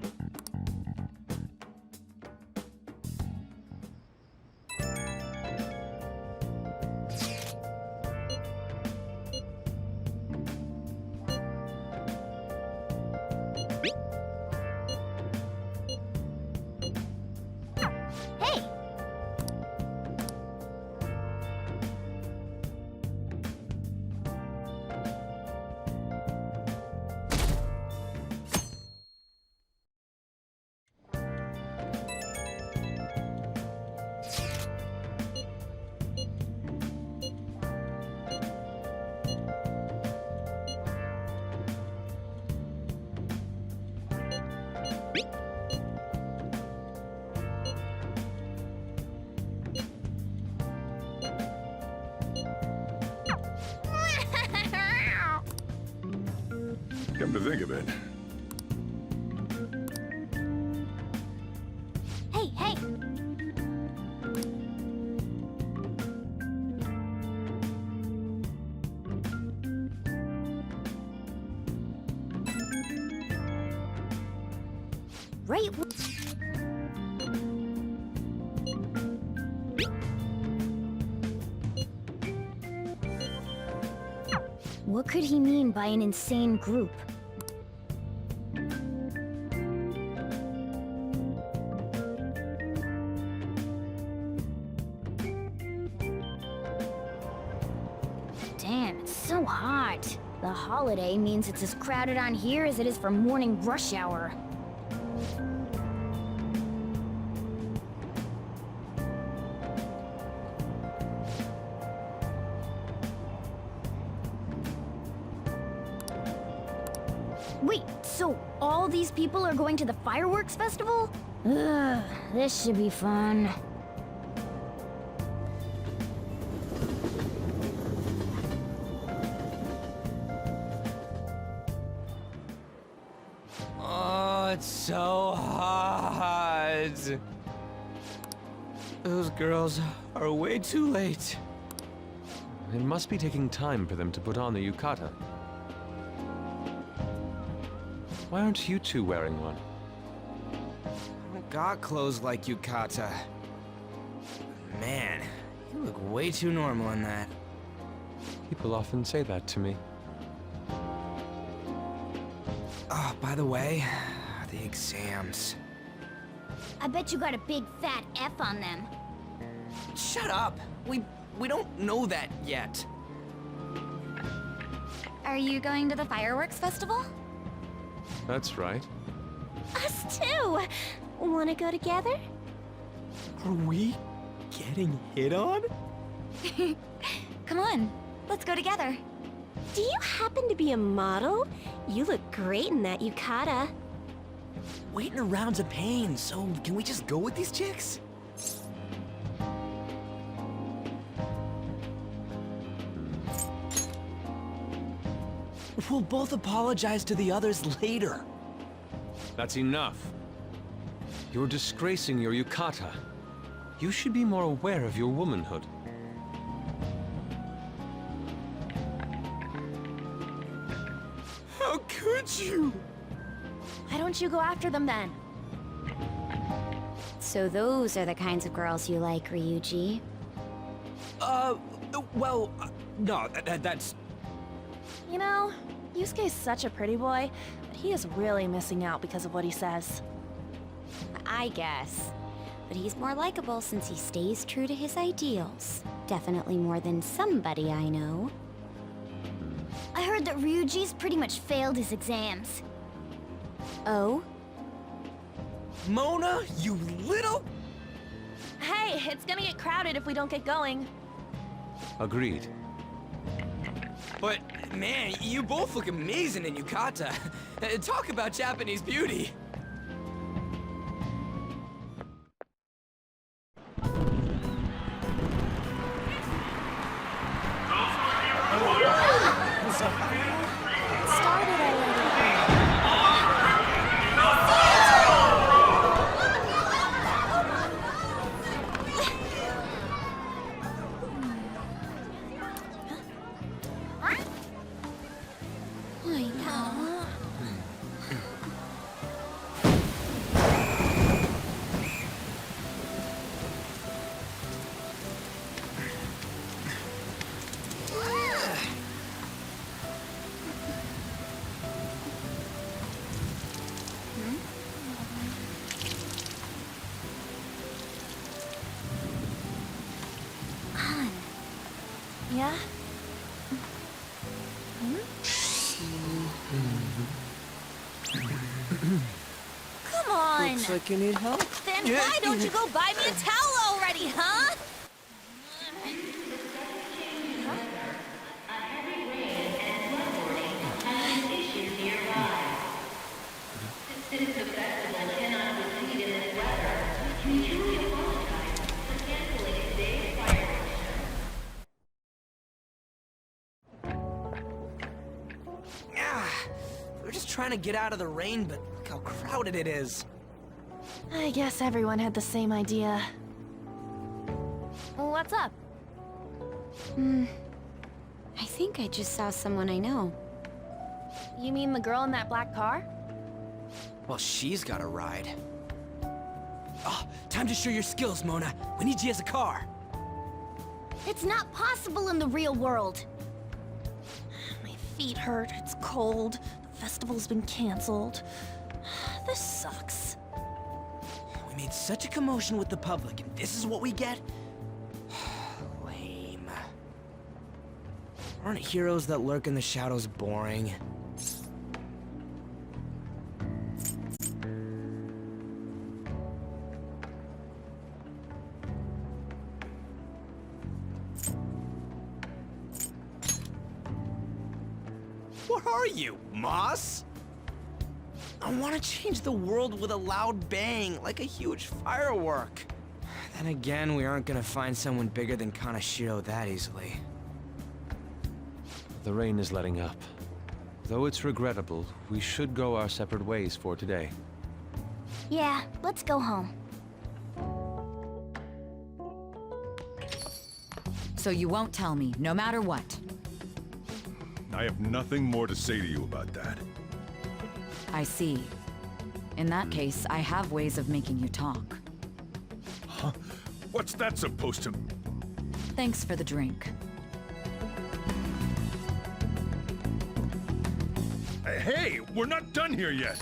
Hey! Come to think of it, Hey, hey! Right. What could he mean by an insane group? Damn, it's so hot. The holiday means it's as crowded on here as it is for morning rush hour. Wait, so all these people are going to the fireworks festival? Ugh, this should be fun. it's so hot. Those girls are way too late. It must be taking time for them to put on the yukata. Why aren't you two wearing one? I don't got clothes like Yukata. Man, you look way too normal in that. People often say that to me. Oh, by the way, the exams. I bet you got a big fat F on them. Shut up! We don't know that yet. Are you going to the fireworks festival? That's right. Us too! Wanna go together? Are we getting hit on? Come on, let's go together. Do you happen to be a model? You look great in that yukata. Waiting around's a pain, so can we just go with these chicks? We'll both apologize to the others later. That's enough. You're disgracing your yukata. You should be more aware of your womanhood. How could you? Why don't you go after them then? So those are the kinds of girls you like, Ryuji. No, that's... You know, Yusuke's such a pretty boy, but he is really missing out because of what he says. I guess. But he's more likable since he stays true to his ideals. Definitely more than somebody I know. I heard that Ryuji's pretty much failed his exams. Oh? Mona, you little... Hey, it's gonna get crowded if we don't get going. Agreed. But, man, you both look amazing in yukata. Talk about Japanese beauty. Yeah? Come on! Looks like you need help. Then why don't you go buy me a towel already, huh? We're just trying to get out of the rain, but look how crowded it is. I guess everyone had the same idea. What's up? I think I just saw someone I know. You mean the girl in that black car? Well, she's got a ride. Oh, time to show your skills, Mona. We need you as a car. It's not possible in the real world. My feet hurt, it's cold, the festival's been canceled. This sucks. We made such a commotion with the public, and this is what we get? Lame. Aren't heroes that lurk in the shadows boring? What are you, Moss? I want to change the world with a loud bang, like a huge firework. Then again, we aren't gonna find someone bigger than Kanashiro that easily. The rain is letting up. Though it's regrettable, we should go our separate ways for today. Yeah, let's go home. So you won't tell me, no matter what. I have nothing more to say to you about that. I see. In that case, I have ways of making you talk. Huh? What's that supposed to... Thanks for the drink. Hey, we're not done here yet!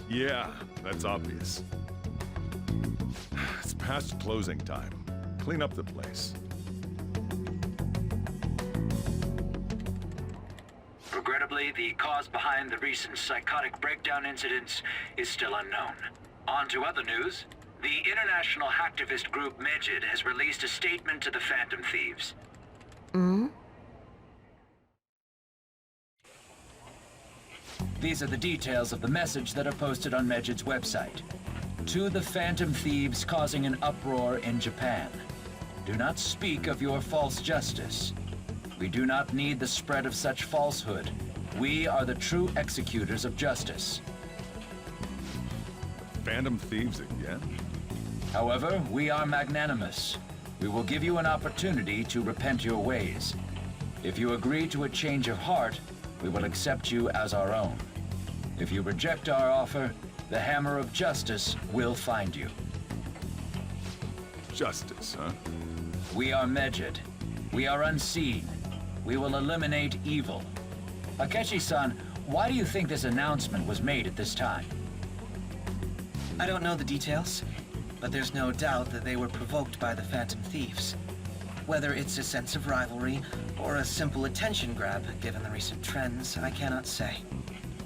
Yeah, that's obvious. It's past closing time. Clean up the place. Regrettably, the cause behind the recent psychotic breakdown incidents is still unknown. On to other news. The international hacktivist group Medjed has released a statement to the Phantom Thieves. These are the details of the message that are posted on Medjed's website. To the Phantom Thieves causing an uproar in Japan. Do not speak of your false justice. We do not need the spread of such falsehood. We are the true executors of justice. Phantom Thieves again? However, we are magnanimous. We will give you an opportunity to repent your ways. If you agree to a change of heart, we will accept you as our own. If you reject our offer, the hammer of justice will find you. Justice, huh? We are Medjed. We are unseen. We will eliminate evil. Akechi-san, why do you think this announcement was made at this time? I don't know the details, but there's no doubt that they were provoked by the Phantom Thieves. Whether it's a sense of rivalry or a simple attention grab, given the recent trends, I cannot say.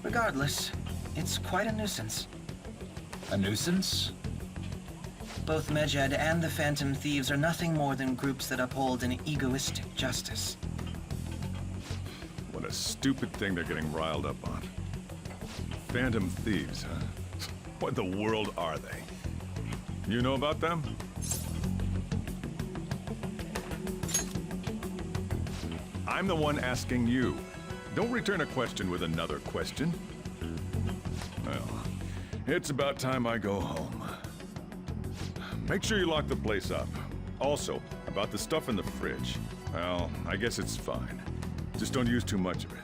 Regardless, it's quite a nuisance. A nuisance? Both Medjed and the Phantom Thieves are nothing more than groups that uphold an egoistic justice. What a stupid thing they're getting riled up on. Phantom Thieves, huh? What in the world are they? You know about them? I'm the one asking you. Don't return a question with another question. Well, it's about time I go home. Make sure you lock the place up. Also, about the stuff in the fridge. Well, I guess it's fine. Just don't use too much of it.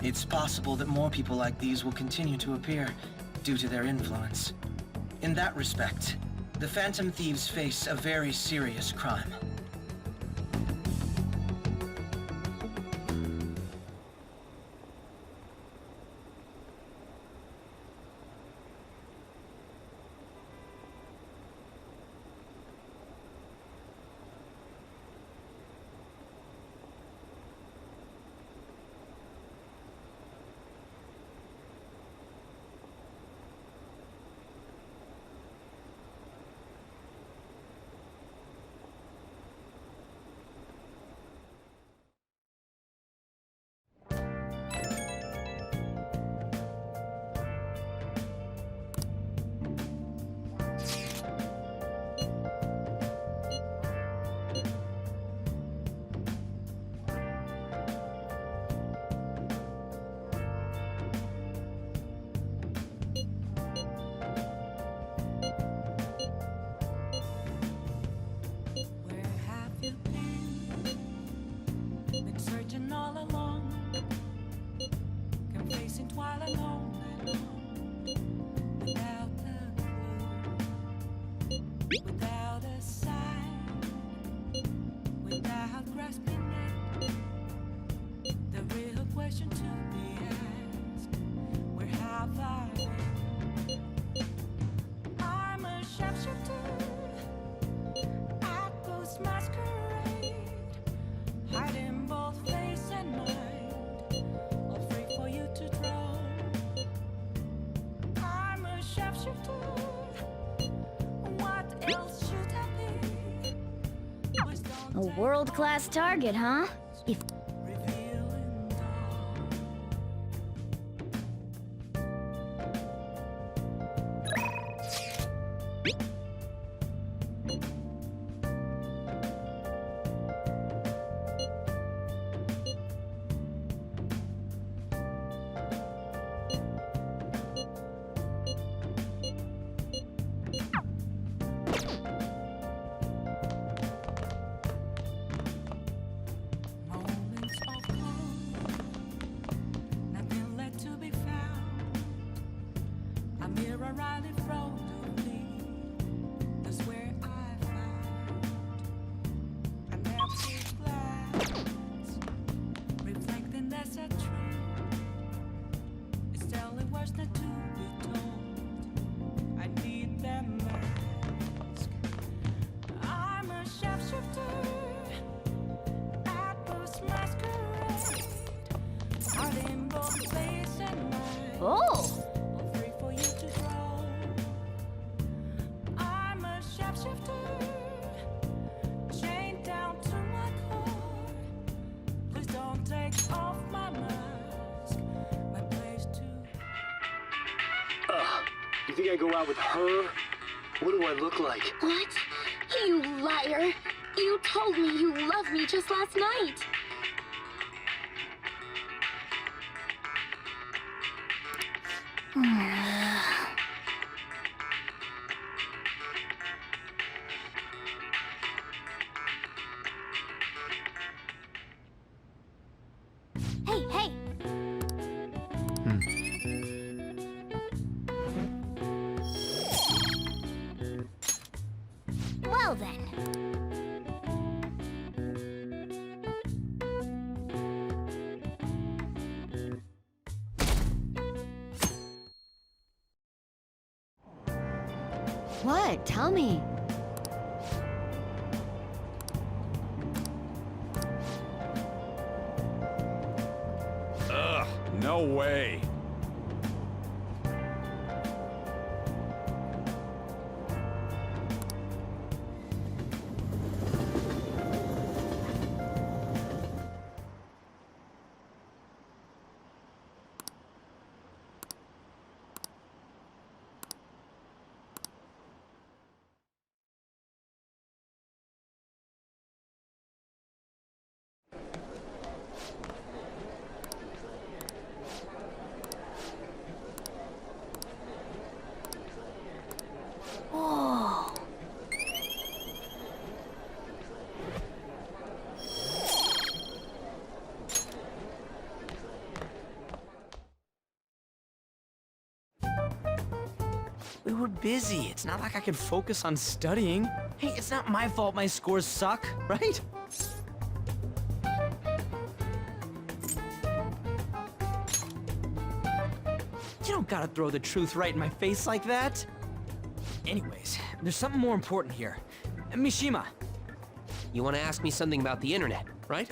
It's possible that more people like these will continue to appear due to their influence. In that respect, the Phantom Thieves face a very serious crime. Without a sign, without grasping it, the real question to be asked, where have I been? I'm a sharpshooter at Ghost Masquerade, hiding both face and mind, afraid for you to draw. I'm a sharpshooter. A world-class target, huh? If Moments of calm, nothing left to be found. A mirror right in front of me. That's where I found an empty glass, reflecting that's a truth. It's telling what's not to be told. I need that mask. I'm a sharpshooter. Masquerade, heart in both face and mind. Oh! All free for you to draw. I'm a sharpshooter, chained down to my core. Please don't take off my mask. My place to. You think I go out with her? What do I look like? What? You liar! You told me you loved me just last night! Hey, hey! Well then. What? Tell me. Ugh, no way. Oh. We were busy. It's not like I could focus on studying. Hey, it's not my fault my scores suck, right? You don't gotta throw the truth right in my face like that. Anyways, there's something more important here. Mishima. You want to ask me something about the internet, right?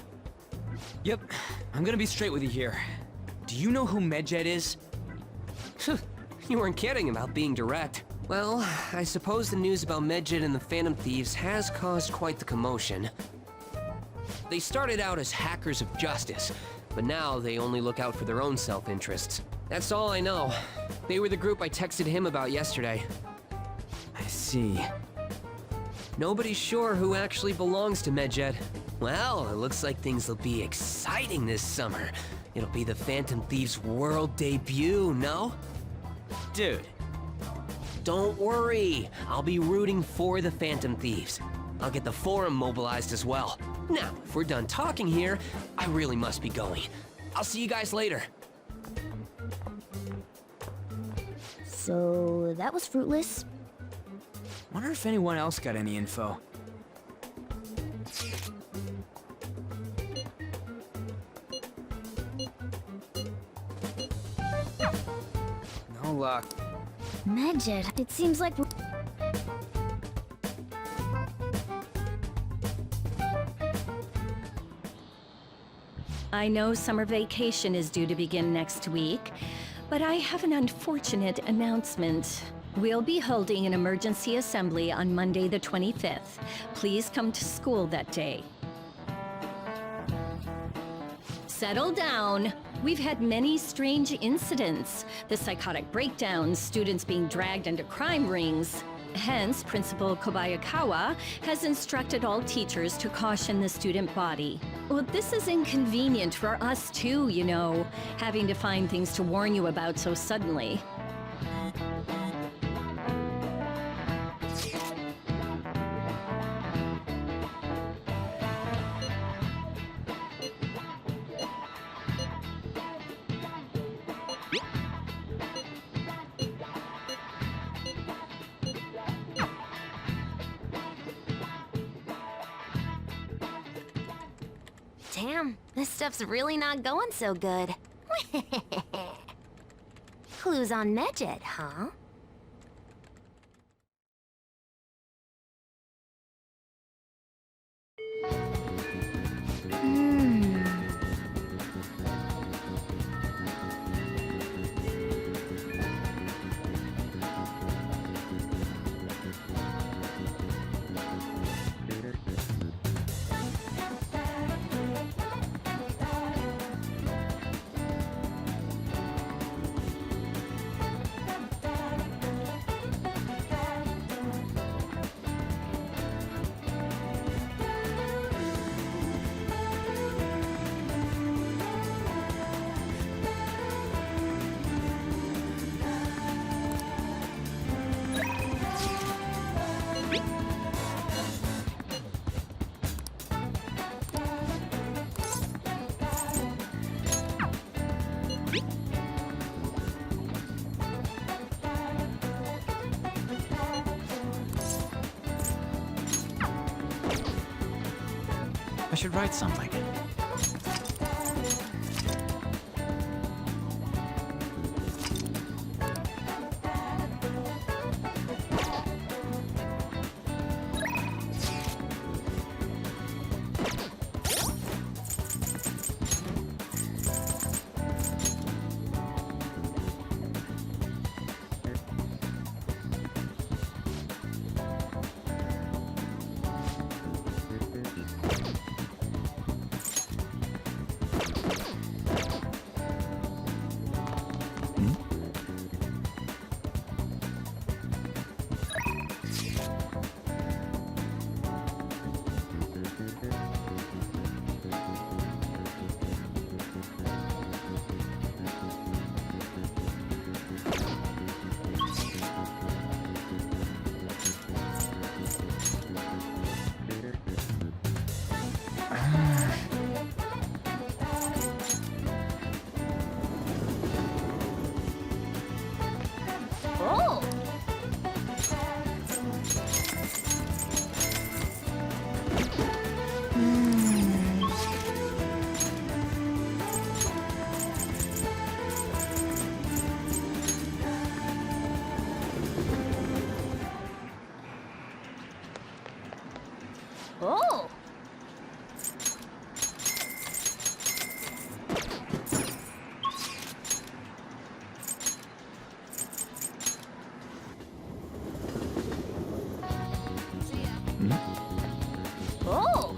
Yep, I'm gonna be straight with you here. Do you know who Medjed is? You weren't kidding about being direct. Well, I suppose the news about Medjed and the Phantom Thieves has caused quite the commotion. They started out as hackers of justice, but now they only look out for their own self-interests. That's all I know. They were the group I texted him about yesterday. I see. Nobody's sure who actually belongs to Medjed. Well, it looks like things will be exciting this summer. It'll be the Phantom Thieves' world debut, no? Dude. Don't worry. I'll be rooting for the Phantom Thieves. I'll get the forum mobilized as well. Now, if we're done talking here, I really must be going. I'll see you guys later. So that was fruitless. Wonder if anyone else got any info. No luck. Medjed, it seems like I know summer vacation is due to begin next week, but I have an unfortunate announcement. We'll be holding an emergency assembly on Monday the 25th. Please come to school that day. Settle down. We've had many strange incidents. The psychotic breakdowns, students being dragged into crime rings. Hence, Principal Kobayakawa has instructed all teachers to caution the student body. Well, this is inconvenient for us too, you know, having to find things to warn you about so suddenly. Damn, this stuff's really not going so good. Clues on Medjed, huh? I should write something. Oh! Oh!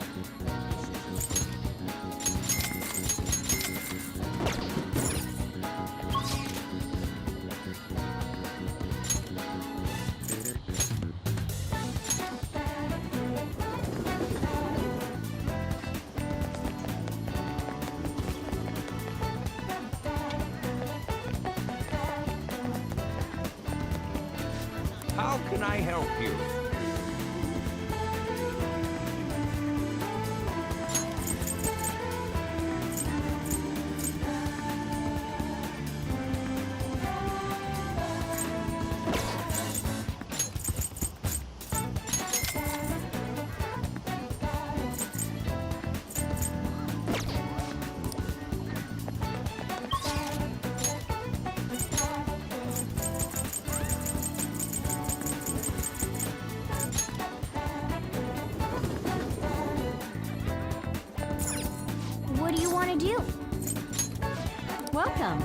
How can I help you? What do you want to do? Welcome.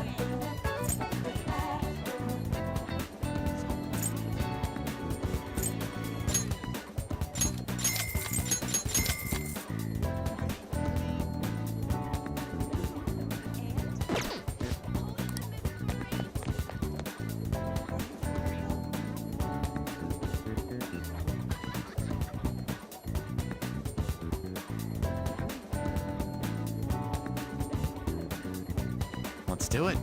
do it.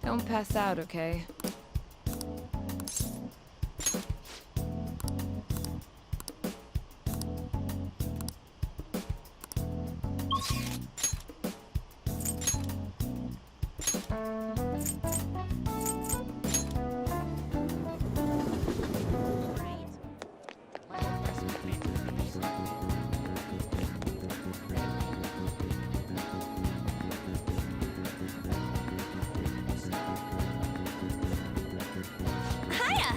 Don't pass out, okay? Hiya!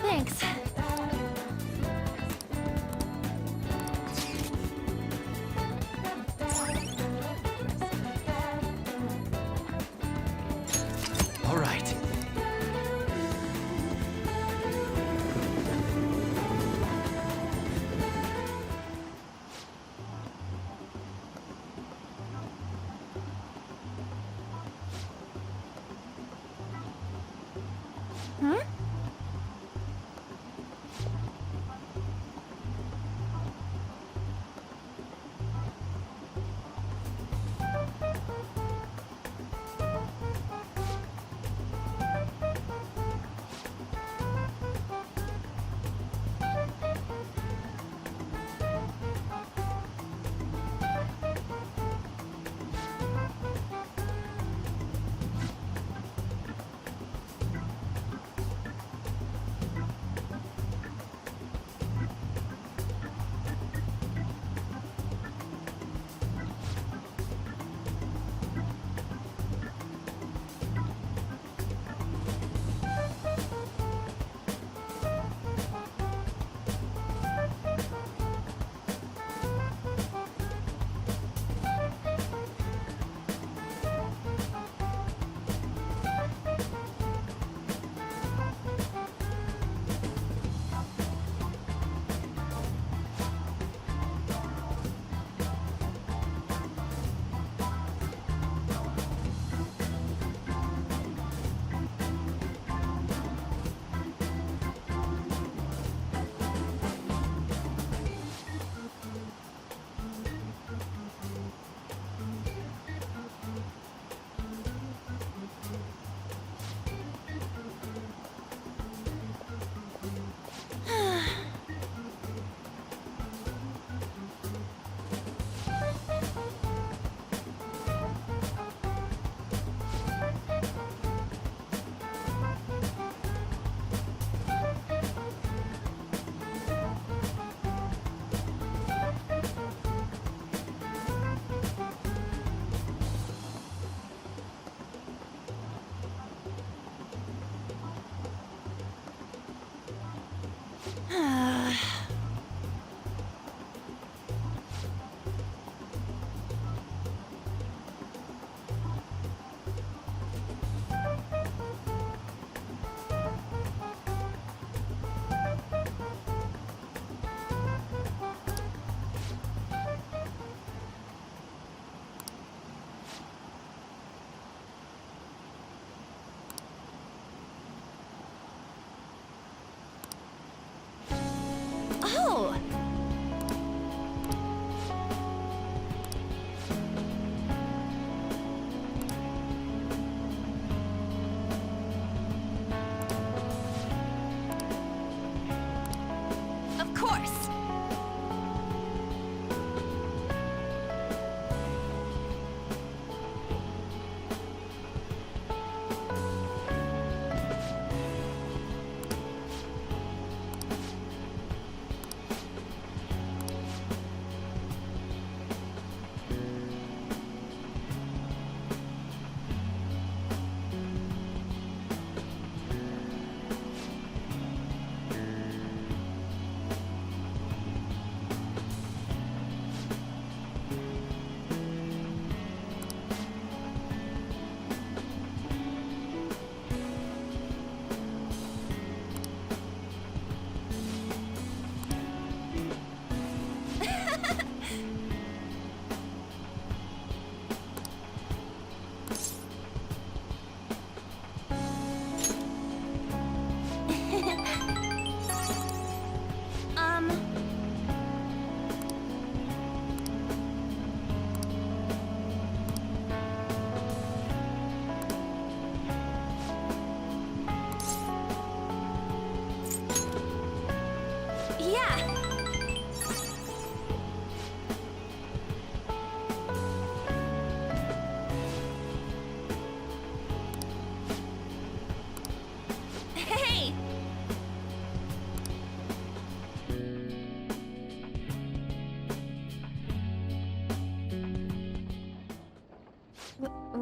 Thanks. All right. Hmm?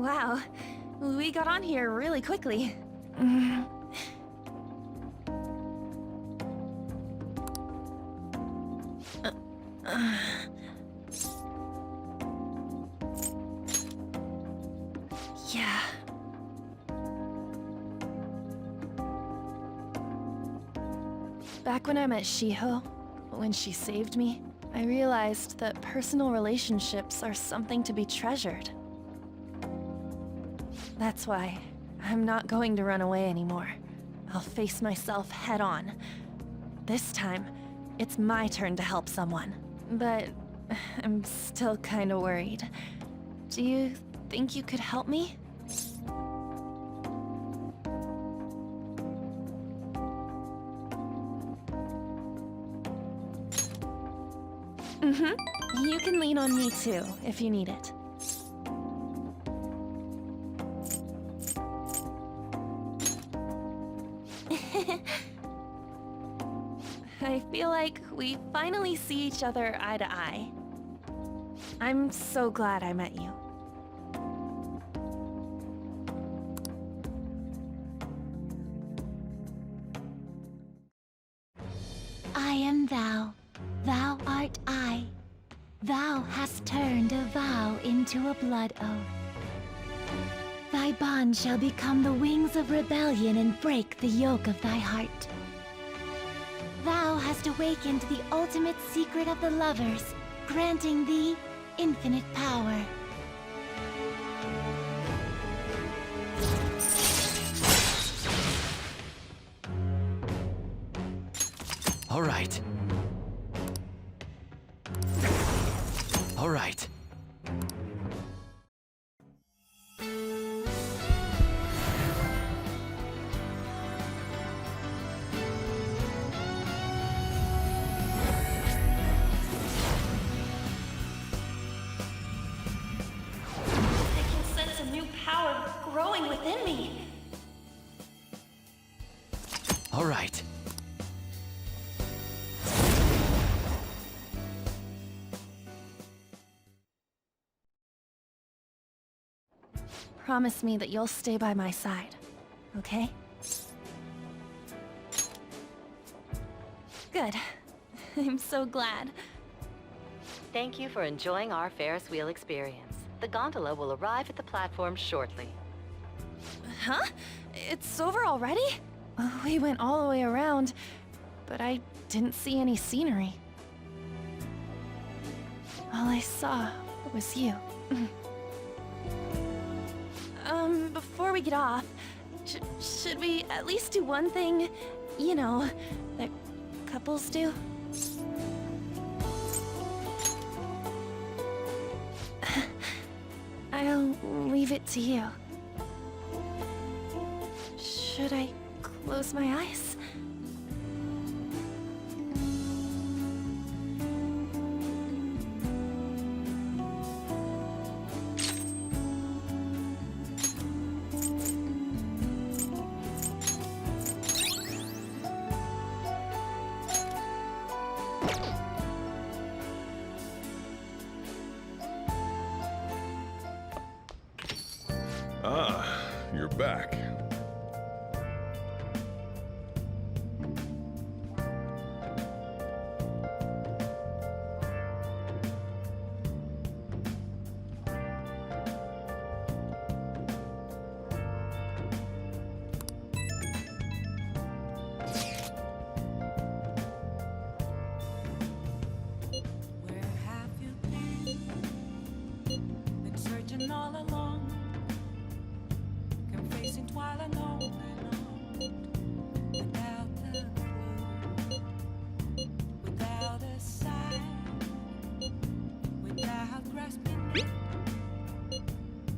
Wow, we got on here really quickly. Yeah. Back when I met Shiho, when she saved me, I realized that personal relationships are something to be treasured. That's why I'm not going to run away anymore. I'll face myself head on. This time, it's my turn to help someone. But I'm still kinda worried. Do you think you could help me? You can lean on me too, if you need it. I feel like we finally see each other eye to eye. I'm so glad I met you. I am thou, thou art I. Thou hast turned a vow into a blood oath. Thy bond shall become the wings of rebellion and break the yoke of thy heart. Thou hast awakened the ultimate secret of the lovers, granting thee infinite power. All right. All right. I can sense a new power growing within me. All right. Promise me that you'll stay by my side, okay? Good. I'm so glad. Thank you for enjoying our Ferris wheel experience. The gondola will arrive at the platform shortly. Huh? It's over already? We went all the way around, but I didn't see any scenery. All I saw was you. Before we get off, should we at least do one thing, you know, that couples do? I'll leave it to you. Should I close my eyes? Ah, you're back. Where have you been? Been searching all along, kept facing twilight on and on, without the clue, without a sign, without grasping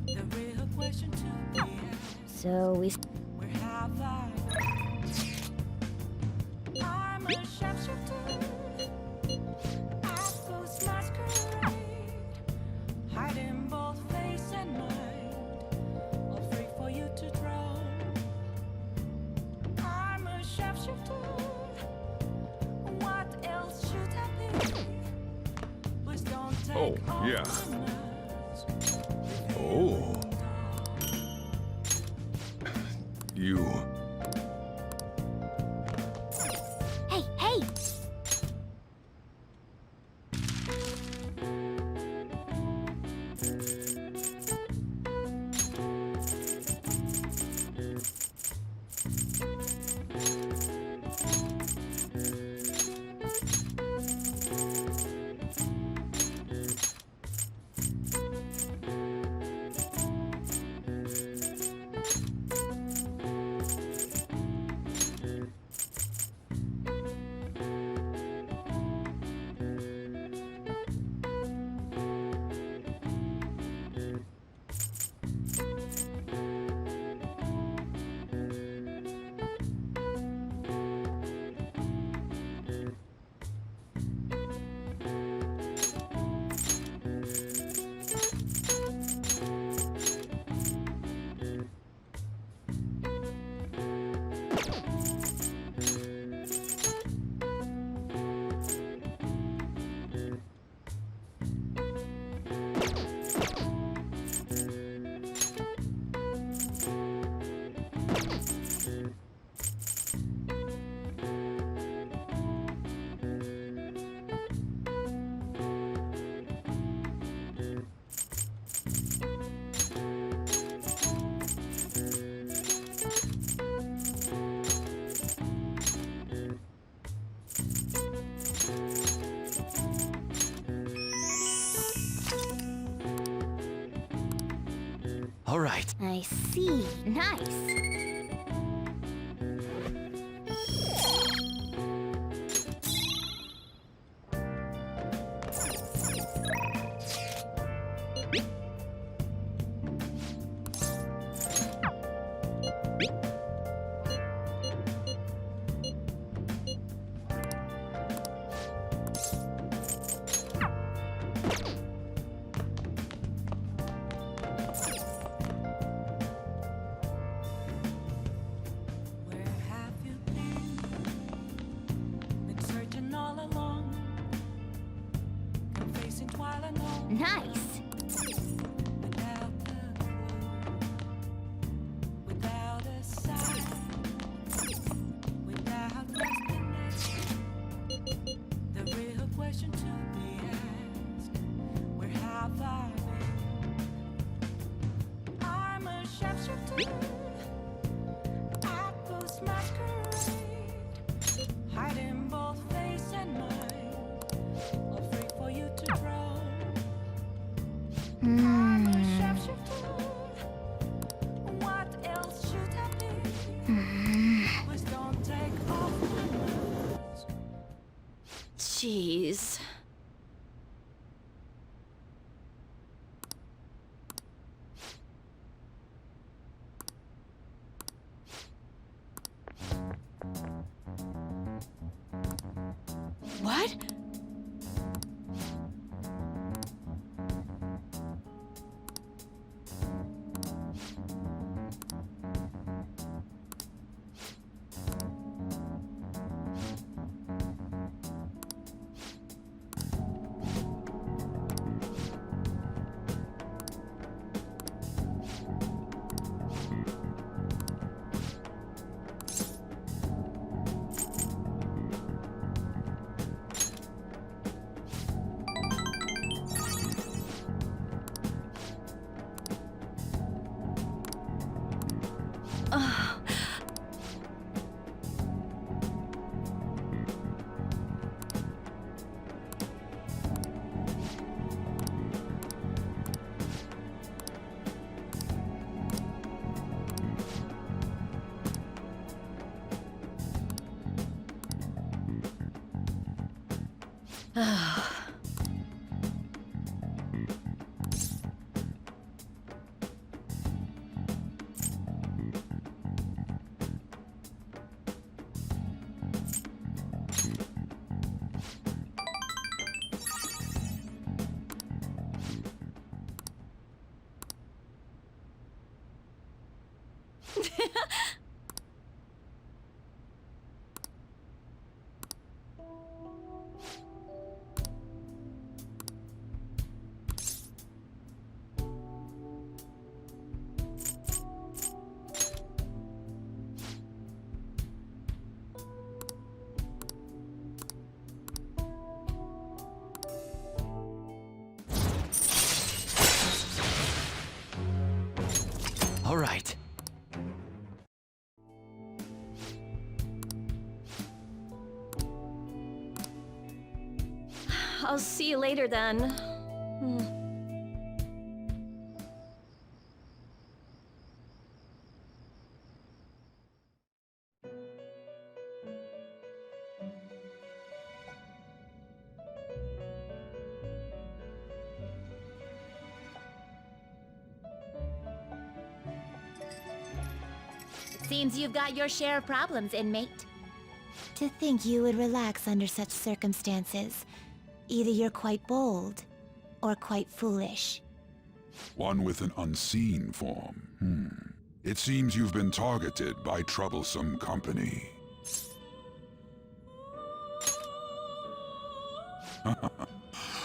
the real question to be asked. So we... Where have I been? I'm a sharpshooter. Close masquerade, hiding both face and mind, all free for you to draw. I'm a sharpshooter. What else should I be? Please don't take Oh, all yeah. my nerves. Oh. You... Hey, hey! All right. I see. Nice. Where have you been? Been searching all along, confessing while alone. Nice. Without a clue, without a sign, without destination. The real question to be asked: where have I been? I'm a sharpshooter. Aqua's masquerade, hiding both face and mind, afraid for you to drown. I'm a sharpshooter. What else should I be? Please don't take off my mask. Jeez. What? I'll see you later then. Seems you've got your share of problems, inmate. To think you would relax under such circumstances. Either you're quite bold, or quite foolish. One with an unseen form. It seems you've been targeted by troublesome company.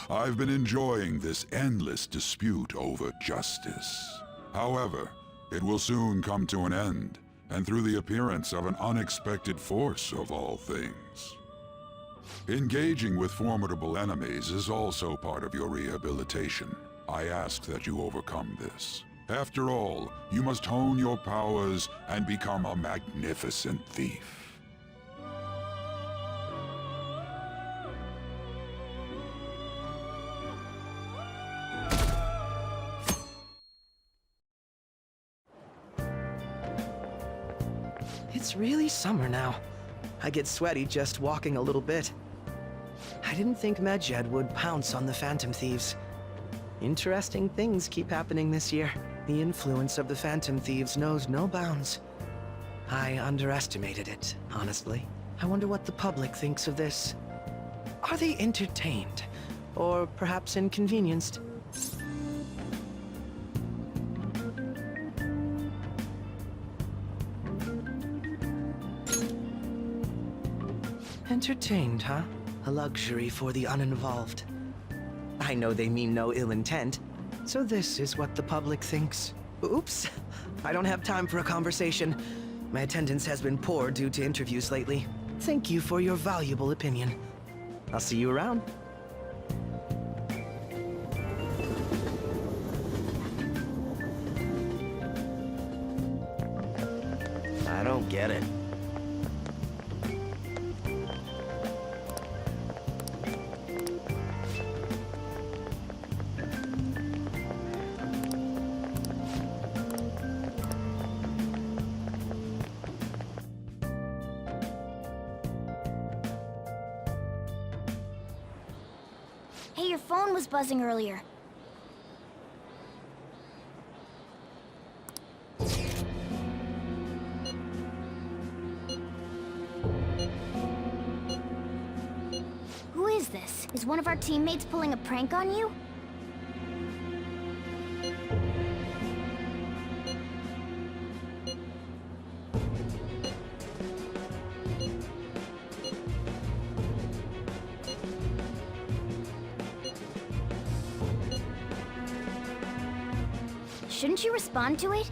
I've been enjoying this endless dispute over justice. However, it will soon come to an end, and through the appearance of an unexpected force of all things. Engaging with formidable enemies is also part of your rehabilitation. I ask that you overcome this. After all, you must hone your powers and become a magnificent thief. It's really summer now. I get sweaty just walking a little bit. I didn't think Medjed would pounce on the Phantom Thieves. Interesting things keep happening this year. The influence of the Phantom Thieves knows no bounds. I underestimated it, honestly. I wonder what the public thinks of this. Are they entertained? Or perhaps inconvenienced? Entertained, huh? A luxury for the uninvolved. I know they mean no ill intent, so this is what the public thinks. Oops, I don't have time for a conversation. My attendance has been poor due to interviews lately. Thank you for your valuable opinion. I'll see you around. I don't get it. Hey, your phone was buzzing earlier. Who is this? Is one of our teammates pulling a prank on you? Shouldn't you respond to it?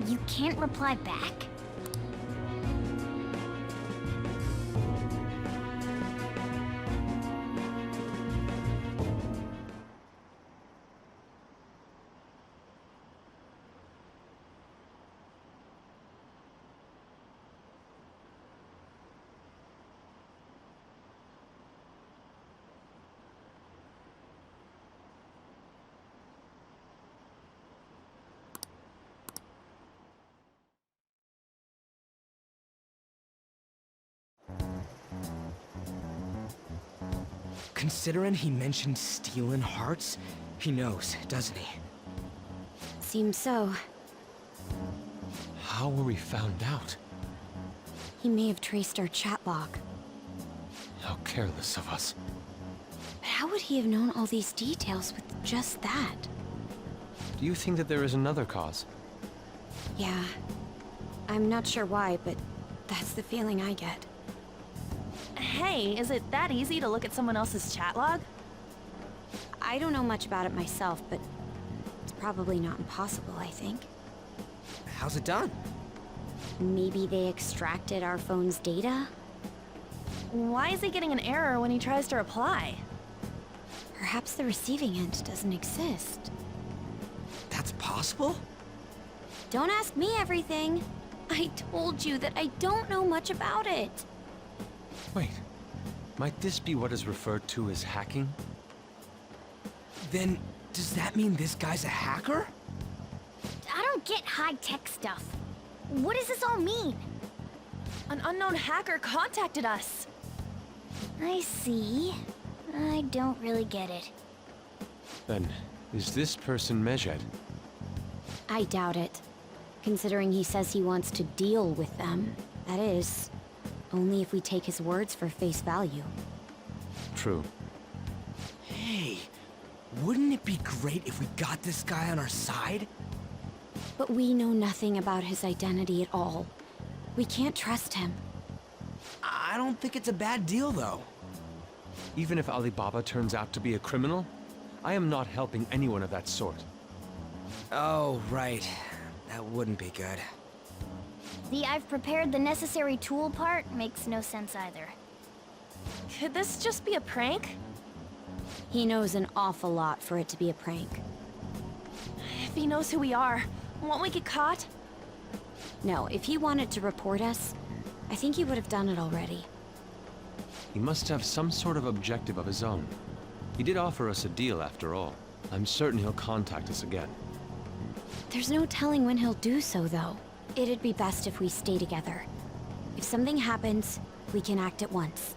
You can't reply back? Considering he mentioned stealing hearts, he knows, doesn't he? Seems so. How were we found out? He may have traced our chat log. How careless of us. But how would he have known all these details with just that? Do you think that there is another cause? Yeah. I'm not sure why, but that's the feeling I get. Hey, is it that easy to look at someone else's chat log? I don't know much about it myself, but it's probably not impossible, I think. How's it done? Maybe they extracted our phone's data? Why is he getting an error when he tries to reply? Perhaps the receiving end doesn't exist. That's possible? Don't ask me everything. I told you that I don't know much about it. Wait, might this be what is referred to as hacking? Then, does that mean this guy's a hacker? I don't get high-tech stuff. What does this all mean? An unknown hacker contacted us. I see. I don't really get it. Then, is this person Medjed? I doubt it. Considering he says he wants to deal with them. That is, only if we take his words for face value. True. Hey, wouldn't it be great if we got this guy on our side? But we know nothing about his identity at all. We can't trust him. I don't think it's a bad deal, though. Even if Alibaba turns out to be a criminal, I am not helping anyone of that sort. Oh, right. That wouldn't be good. The "I've prepared the necessary tool" part makes no sense either. Could this just be a prank? He knows an awful lot for it to be a prank. If he knows who we are, won't we get caught? No, if he wanted to report us, I think he would have done it already. He must have some sort of objective of his own. He did offer us a deal after all. I'm certain he'll contact us again. There's no telling when he'll do so, though. It'd be best if we stay together. If something happens, we can act at once.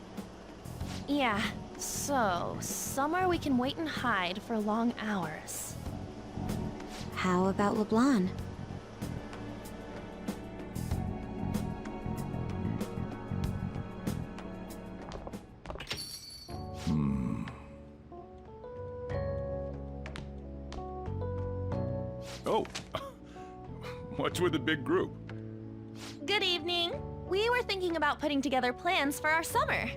Yeah, so somewhere we can wait and hide for long hours. How about LeBlanc? Oh, what's with the big group? Good evening. We were thinking about putting together plans for our summer.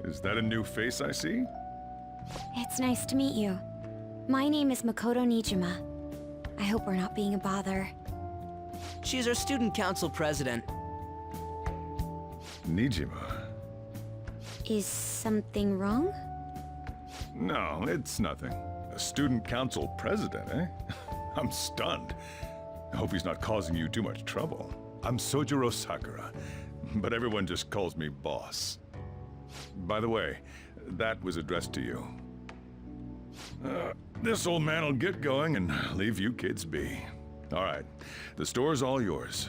Is that a new face I see? It's nice to meet you. My name is Makoto Nijima. I hope we're not being a bother. She's our student council president. Nijima? Is something wrong? No, it's nothing. A student council president, eh? I'm stunned. I hope he's not causing you too much trouble. I'm Sojiro Sakura, but everyone just calls me boss. By the way, that was addressed to you. This old man will get going and leave you kids be. All right, the store's all yours.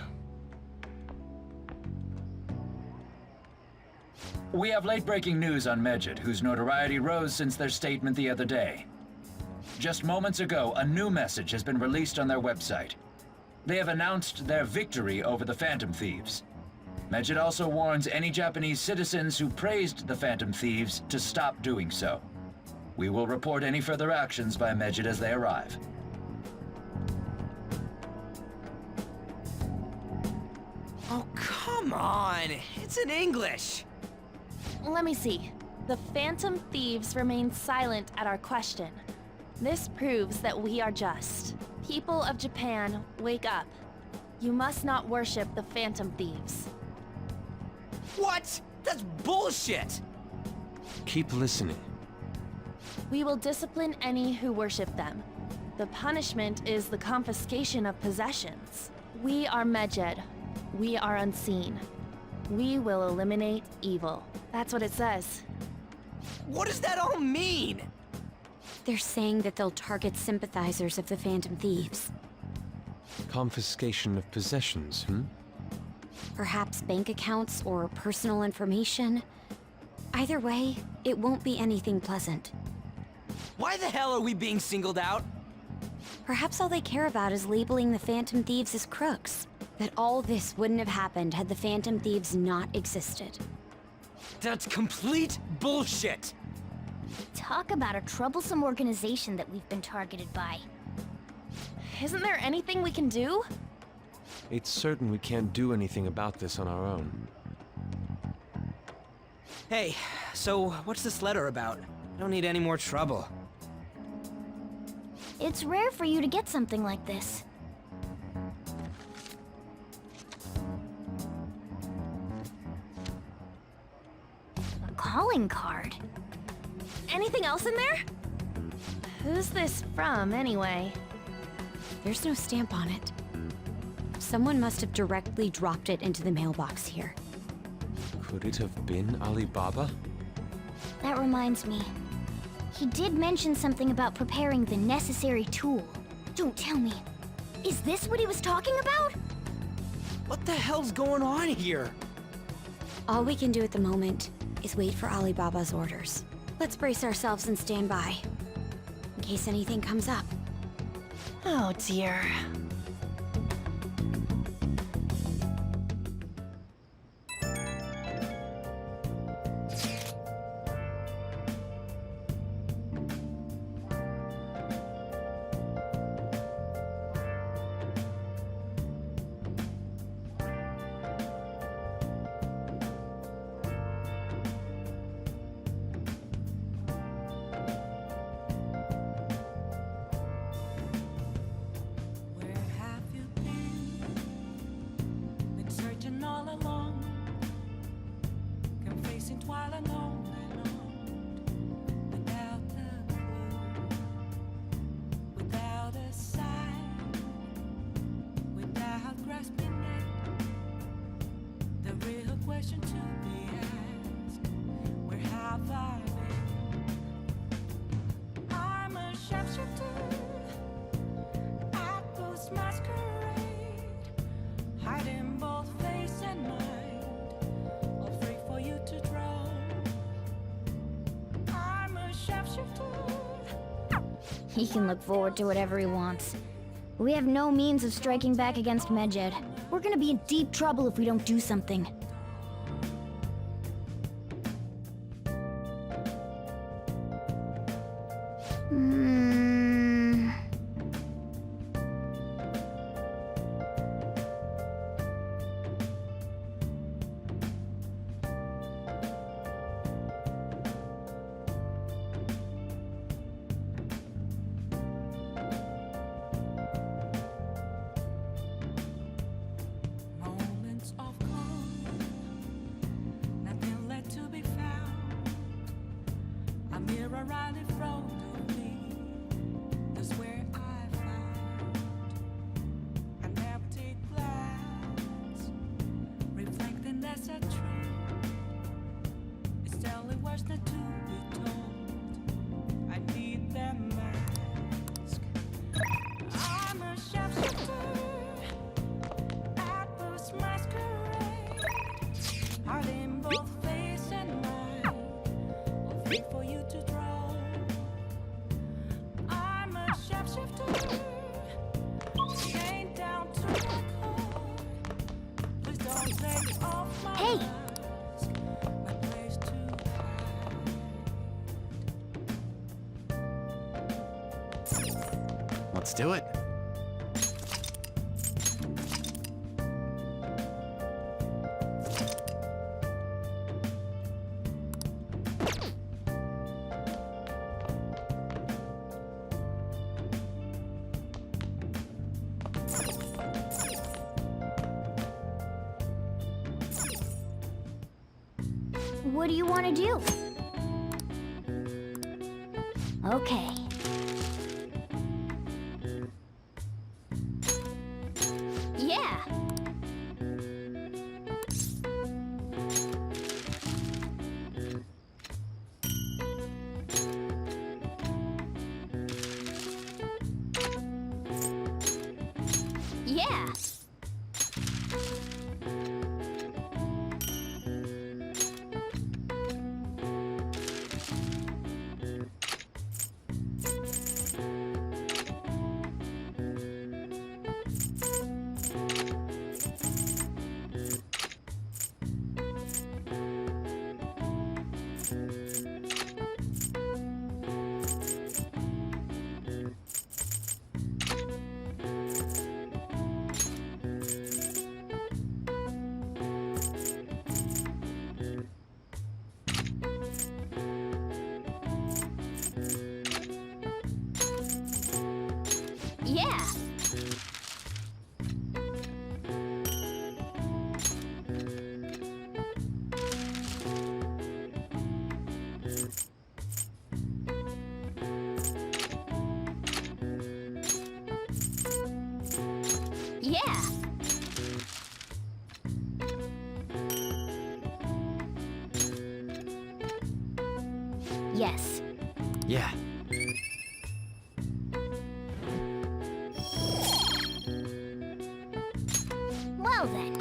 We have late-breaking news on Medjed, whose notoriety rose since their statement the other day. Just moments ago, a new message has been released on their website. They have announced their victory over the Phantom Thieves. Medjed also warns any Japanese citizens who praised the Phantom Thieves to stop doing so. We will report any further actions by Medjed as they arrive. Oh, come on! It's in English! Let me see. The Phantom Thieves remain silent at our question. This proves that we are just. People of Japan, wake up. You must not worship the Phantom Thieves. What? That's bullshit! Keep listening. We will discipline any who worship them. The punishment is the confiscation of possessions. We are Medjed. We are unseen. We will eliminate evil. That's what it says. What does that all mean? They're saying that they'll target sympathizers of the Phantom Thieves. Confiscation of possessions, Perhaps bank accounts or personal information. Either way, it won't be anything pleasant. Why the hell are we being singled out? Perhaps all they care about is labeling the Phantom Thieves as crooks. That all this wouldn't have happened had the Phantom Thieves not existed. That's complete bullshit! Talk about a troublesome organization that we've been targeted by. Isn't there anything we can do? It's certain we can't do anything about this on our own. Hey, so what's this letter about? I don't need any more trouble. It's rare for you to get something like this. A calling card. Anything else in there? Who's this from, anyway? There's no stamp on it. Someone must have directly dropped it into the mailbox here. Could it have been Alibaba? That reminds me. He did mention something about preparing the necessary tool. Don't tell me. Is this what he was talking about? What the hell's going on here? All we can do at the moment is wait for Alibaba's orders. Let's brace ourselves and stand by, in case anything comes up. Oh dear. Where have you been? Been searching all along, confessing while alone and on, without a clue, without a sign, without grasping it. The real question to be asked: where have I been? I'm a sharpshooter. Masquerade, hiding both face and mind, afraid for you to drown. I'm a sharpshooter. He can look forward to whatever he wants. We have no means of striking back against Medjed. We're gonna be in deep trouble if we don't do something. Moments of calm, nothing left to be found. A mirror right in front of me, that's where I found an empty glass, reflecting as a truth. It's telling words not to be told. I need that mask. I'm a sharpshooter. Masquerade, hiding both face and mind, afraid for you to draw. I'm a sharpshooter, chained down to my core. Please don't take off my mask, my place to hide. Let's do it. What do you want to do? Okay. Yeah. Yeah. Yeah. Well then.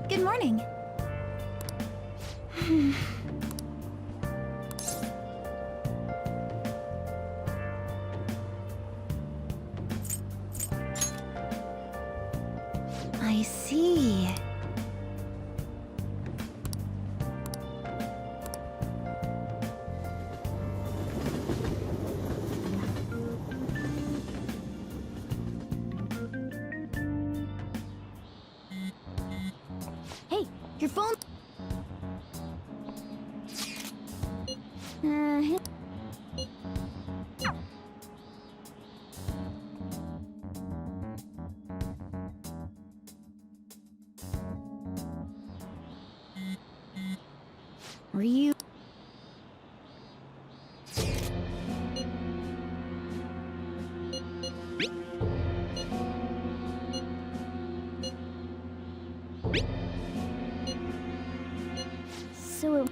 Good morning. I see. Hey, your phone. Were you... So...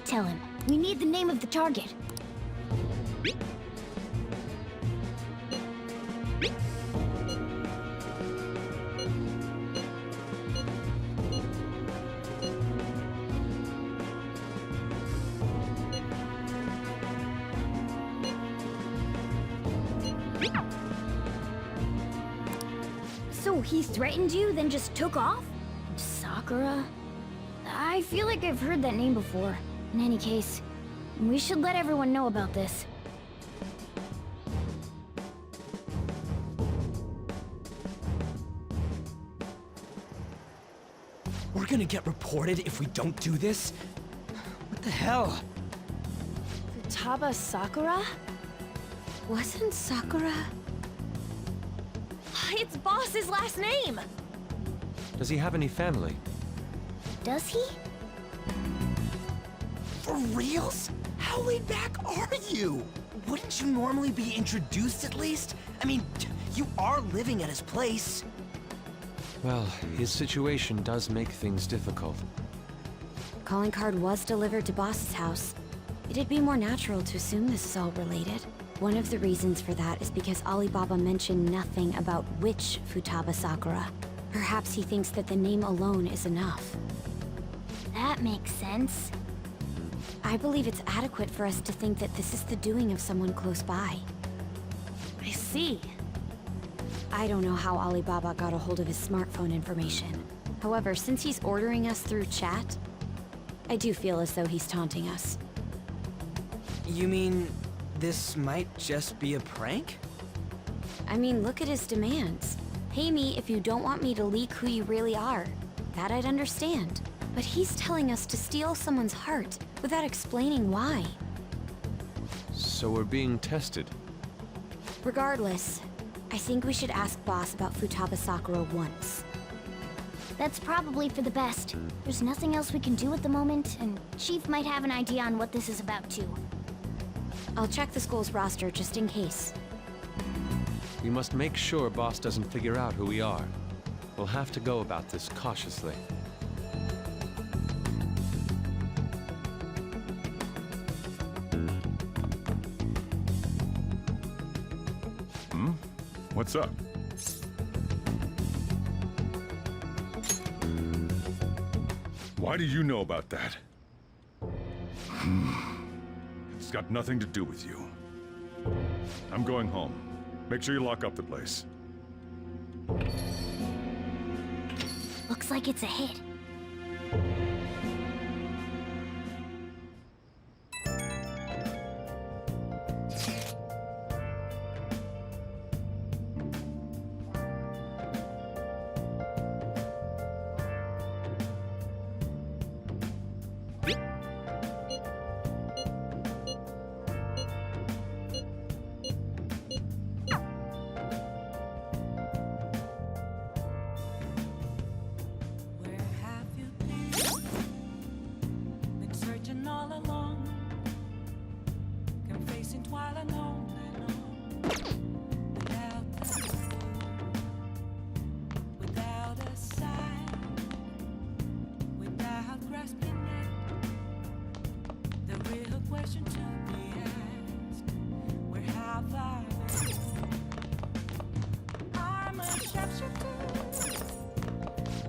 Tell him. We need the name of the target. So he threatened you, then just took off? Sakura? I feel like I've heard that name before. In any case, we should let everyone know about this. We're gonna get reported if we don't do this? What the hell? Futaba Sakura? Wasn't Sakura? It's Boss's last name! Does he have any family? Does he? For reals? How laid back are you? Wouldn't you normally be introduced at least? I mean, you are living at his place. Well, his situation does make things difficult. Calling card was delivered to Boss's house. It'd be more natural to assume this is all related. One of the reasons for that is because Alibaba mentioned nothing about which Futaba Sakura. Perhaps he thinks that the name alone is enough. That makes sense. I believe it's adequate for us to think that this is the doing of someone close by. I see. I don't know how Alibaba got a hold of his smartphone information. However, since he's ordering us through chat, I do feel as though he's taunting us. You mean this might just be a prank? I mean, look at his demands. Pay me if you don't want me to leak who you really are. That I'd understand. But he's telling us to steal someone's heart without explaining why. So we're being tested. Regardless, I think we should ask Boss about Futaba Sakura once. That's probably for the best. There's nothing else we can do at the moment, and Chief might have an idea on what this is about too. I'll check the school's roster just in case. We must make sure Boss doesn't figure out who we are. We'll have to go about this cautiously. What's up? Why do you know about that? It's got nothing to do with you. I'm going home. Make sure you lock up the place. Looks Looks like it's a hit.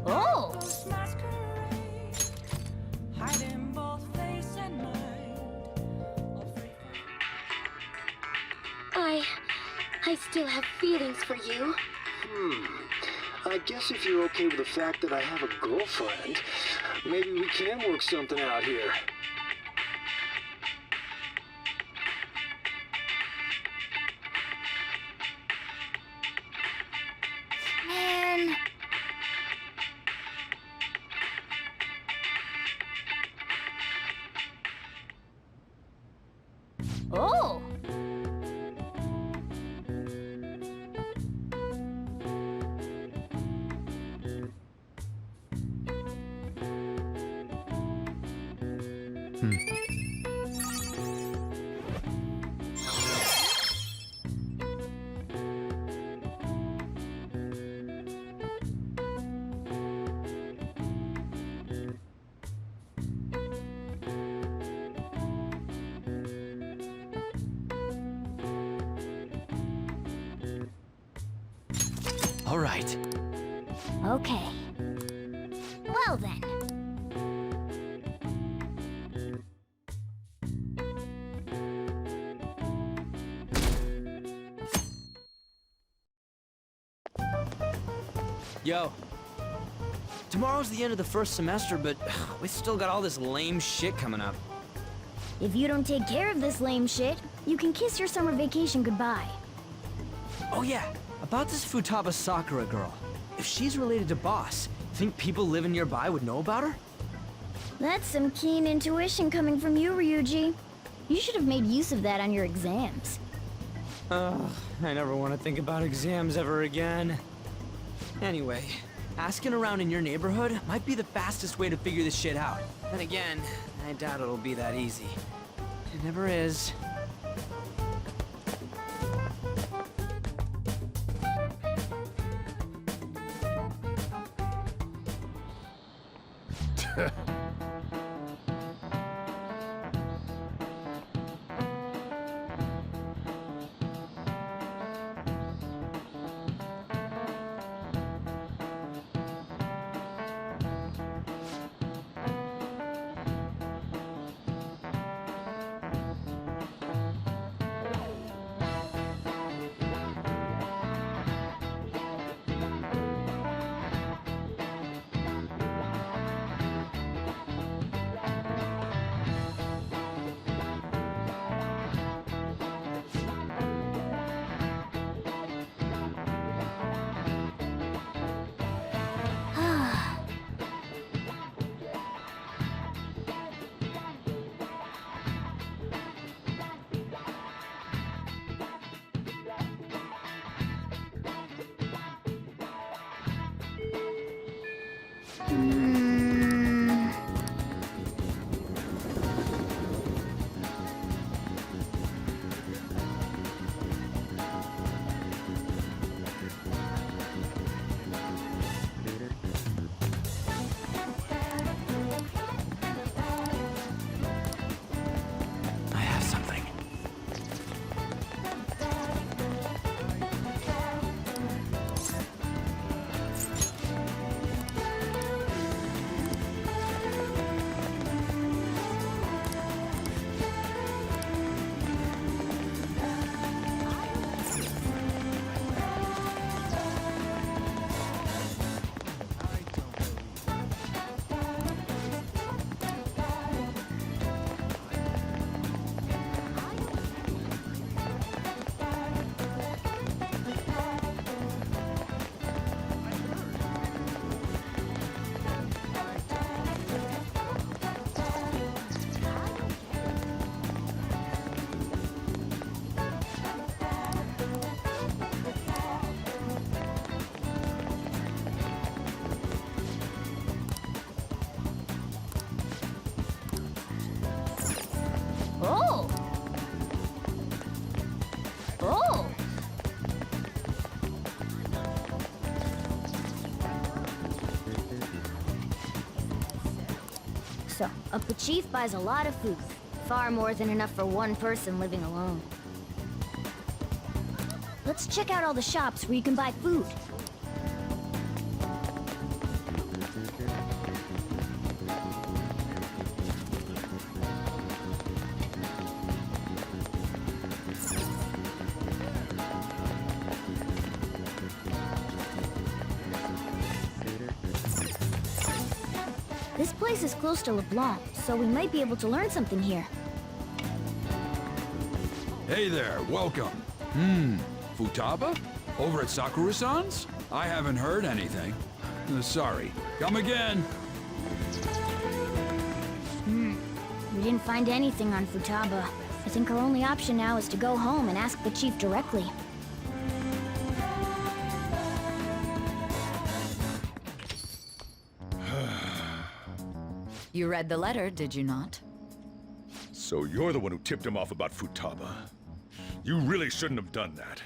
Oh! I still have feelings for you. I guess if you're okay with the fact that I have a girlfriend, maybe we can work something out here. Man. Oh! All right. Okay. Well then. Yo. Tomorrow's the end of the first semester, but we still got all this lame shit coming up. If you don't take care of this lame shit, you can kiss your summer vacation goodbye. Oh yeah, about this Futaba Sakura girl. If she's related to Boss, think people living nearby would know about her? That's some keen intuition coming from you, Ryuji. You should have made use of that on your exams. Ugh, I never want to think about exams ever again. Anyway, asking around in your neighborhood might be the fastest way to figure this shit out. Then again, I doubt it'll be that easy. It never is. I have something. So, a Pachif buys a lot of food. Far more than enough for one person living alone. Let's check out all the shops where you can buy food. This place is close to LeBlanc, so we might be able to learn something here. Hey there, welcome. Futaba? Over at Sakura-san's? I haven't heard anything. Sorry. Come again. We didn't find anything on Futaba. I think our only option now is to go home and ask the chief directly. You read the letter, did you not? So you're the one who tipped him off about Futaba. You really shouldn't have done that.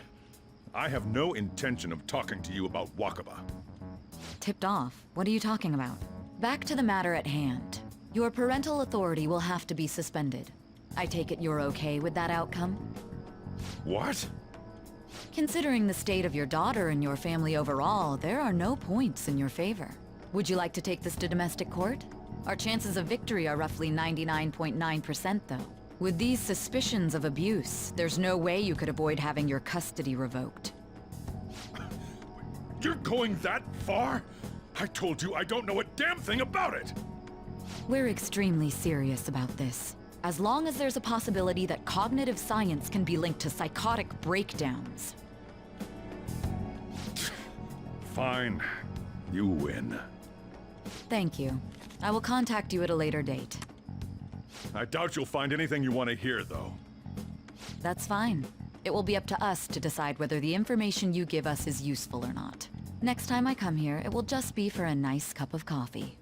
I have no intention of talking to you about Wakaba. Tipped off? What are you talking about? Back to the matter at hand. Your parental authority will have to be suspended. I take it you're okay with that outcome? What? Considering the state of your daughter and your family overall, there are no points in your favor. Would you like to take this to domestic court? Our chances of victory are roughly 99.9% though. With these suspicions of abuse, there's no way you could avoid having your custody revoked. You're going that far? I told you I don't know a damn thing about it! We're extremely serious about this. As long as there's a possibility that cognitive science can be linked to psychotic breakdowns. Fine. You win. Thank you. I will contact you at a later date. I doubt you'll find anything you want to hear, though. That's fine. It will be up to us to decide whether the information you give us is useful or not. Next time I come here, it will just be for a nice cup of coffee.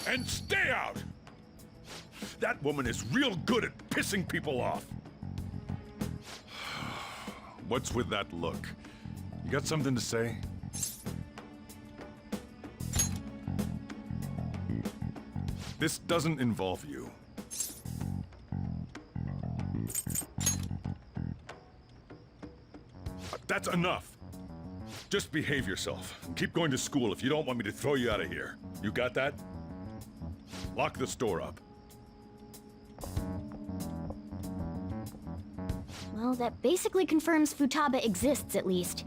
And stay out! That woman is real good at pissing people off. What's with that look? You got something to say? This doesn't involve you. That's enough. Just behave yourself. Keep going to school if you don't want me to throw you out of here. You got that? Lock the store up. Well, that basically confirms Futaba exists, at least.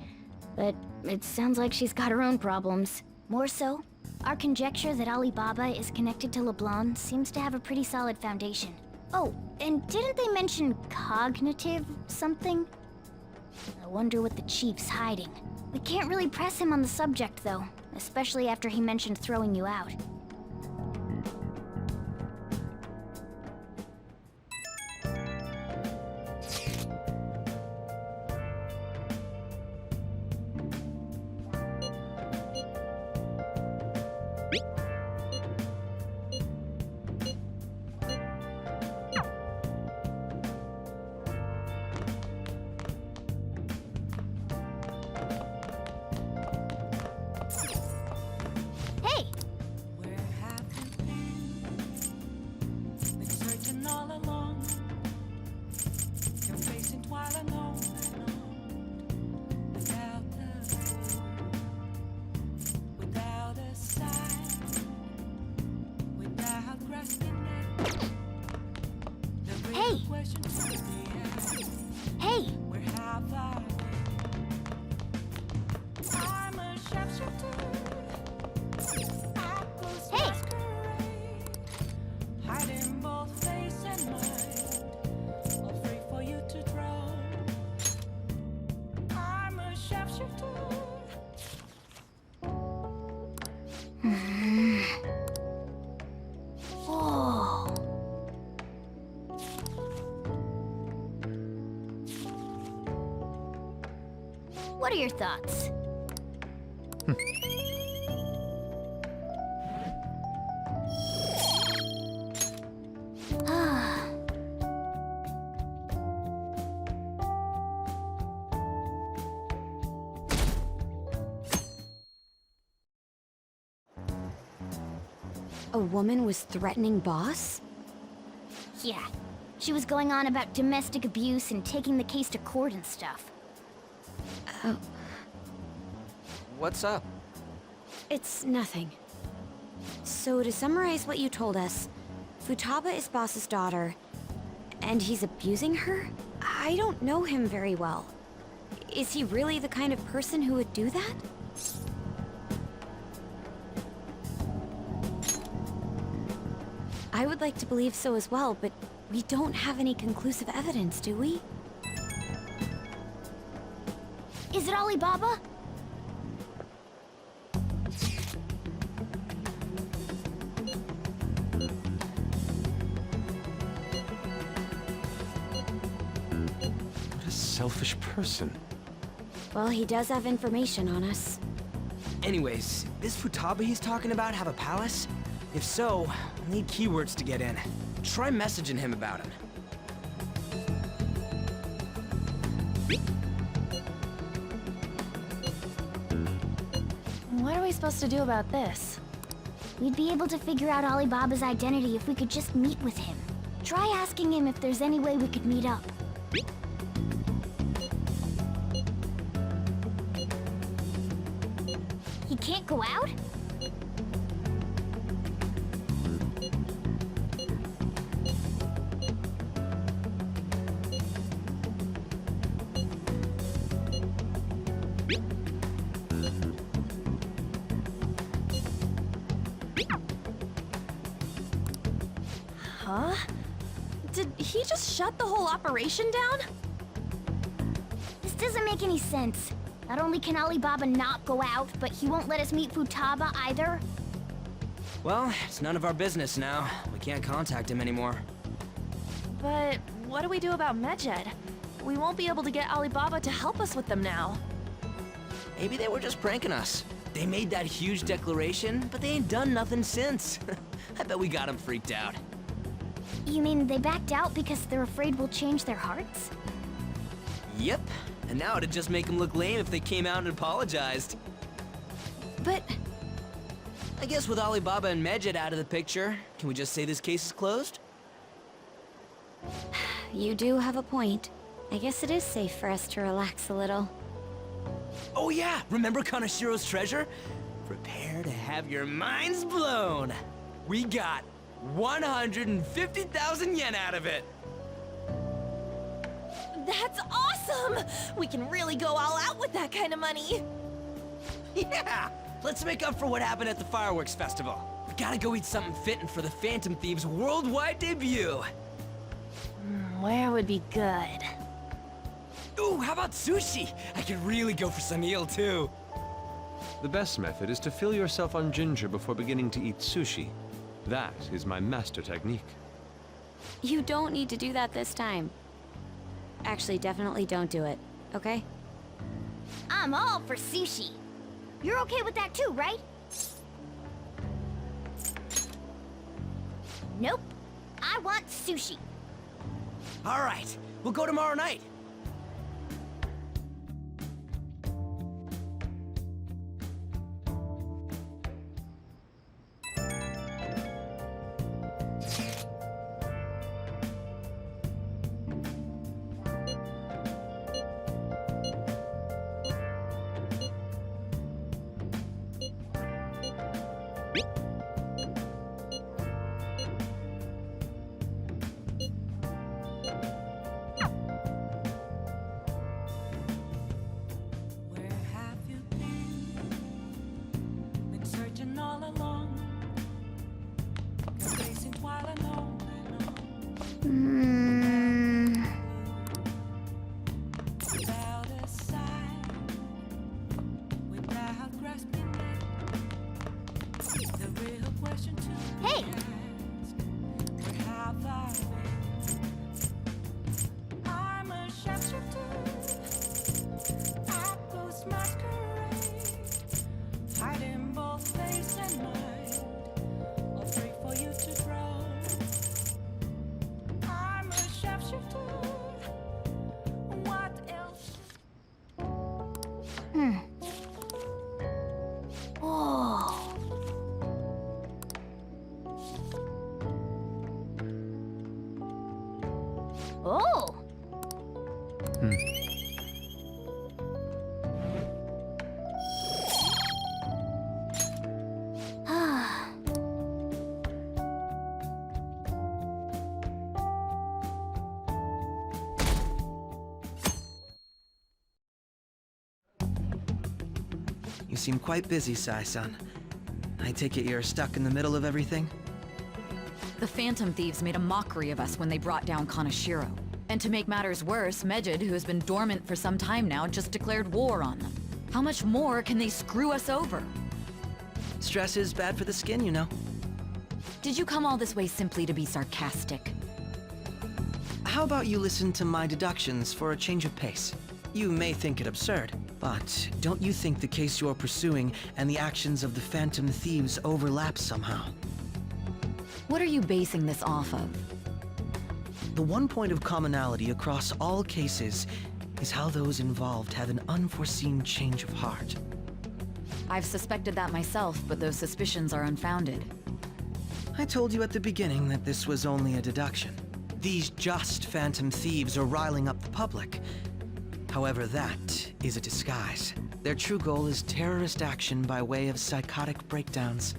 But it sounds like she's got her own problems. More so, our conjecture that Alibaba is connected to LeBlanc seems to have a pretty solid foundation. Oh, and didn't they mention cognitive something? I wonder what the chief's hiding. We can't really press him on the subject, though, especially after he mentioned throwing you out. Hey! Hiding both face and mind, all free for you to draw. I'm a sharpshooter. Whoa. What are your thoughts? A woman was threatening Boss? Yeah. She was going on about domestic abuse and taking the case to court and stuff. Oh, What's up? it's nothing. So to summarize what you told us, Futaba is Boss's daughter, and he's abusing her? I don't know him very well. Is he really the kind of person who would do that? I would like to believe so as well, but we don't have any conclusive evidence, do we? Is it Alibaba? What a selfish person. Well, he does have information on us. Anyways, this Futaba he's talking about have a palace? If so, we'll need keywords to get in. Try messaging him about him. What are we supposed to do about this? We'd be able to figure out Alibaba's identity if we could just meet with him. Try asking him if there's any way we could meet up. He can't go out? Huh? Did he just shut the whole operation down? This doesn't make any sense. Not only can Alibaba not go out, but he won't let us meet Futaba either. Well, it's none of our business now. We can't contact him anymore. But what do we do about Medjed? We won't be able to get Alibaba to help us with them now. Maybe they were just pranking us. They made that huge declaration, but they ain't done nothing since. I bet we got them freaked out. You mean they backed out because they're afraid we'll change their hearts? Yep, and now it'd just make them look lame if they came out and apologized. But I guess with Alibaba and Medjed out of the picture, can we just say this case is closed? You do have a point. I guess it is safe for us to relax a little. Oh yeah, remember Kanashiro's treasure? Prepare to have your minds blown. We got 150,000 yen out of it. that's awesome! We can really go all out with that kind of money. Yeah, let's make up for what happened at the fireworks festival. We gotta go eat something fitting for the Phantom Thieves' worldwide debut. Where would be good? Ooh, how about sushi? I could really go for some eel too. The best method is to fill yourself on ginger before beginning to eat sushi. That is my master technique. You don't need to do that this time. Actually, definitely don't do it, okay? I'm all for sushi. You're okay with that too, right? Nope. I want sushi. All right, we'll go tomorrow night. Where have you been? Been searching all along. Racing while alone without a sign, without grasping it. The real question to Hey! ask, where have I been? I'm a sharpshooter. I post masquerade, hiding both face and mind, afraid for you to grow. I'm a sharpshooter. What else? Whoa. You seem quite busy, Sai-san. I take it you're stuck in the middle of everything? The Phantom Thieves made a mockery of us when they brought down Kaneshiro. And to make matters worse, Mejid, who has been dormant for some time now, just declared war on them. How much more can they screw us over? Stress is bad for the skin, you know. Did you come all this way simply to be sarcastic? How about you listen to my deductions for a change of pace? You may think it absurd, but don't you think the case you're pursuing and the actions of the Phantom Thieves overlap somehow? What are you basing this off of? The one point of commonality across all cases is how those involved have an unforeseen change of heart. I've suspected that myself, but those suspicions are unfounded. I told you at the beginning that this was only a deduction. These just Phantom Thieves are riling up the public. However, that is a disguise. Their true goal is terrorist action by way of psychotic breakdowns.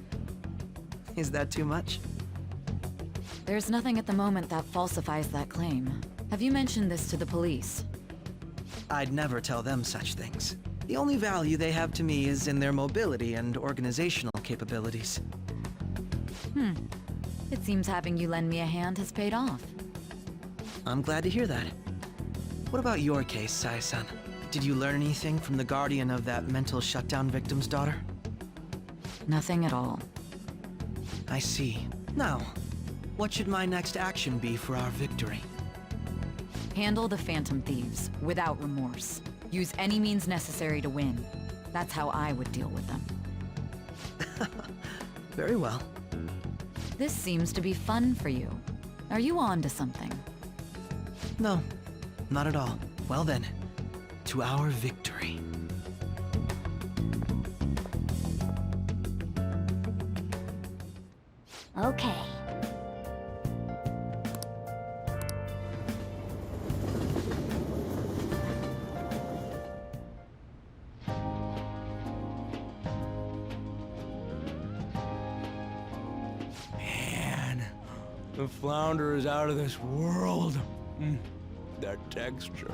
Is that too much? There's nothing at the moment that falsifies that claim. Have you mentioned this to the police? I'd never tell them such things. The only value they have to me is in their mobility and organizational capabilities. It seems having you lend me a hand has paid off. I'm glad to hear that. What about your case, Sai-san? Did you learn anything from the guardian of that mental shutdown victim's daughter? Nothing at all. I see. Now, what should my next action be for our victory? Handle the Phantom Thieves, without remorse. Use any means necessary to win. That's how I would deal with them. Very well. This seems to be fun for you. Are you on to something? No, not at all. Well then, to our victory. Okay. Man, the flounder is out of this world. That texture.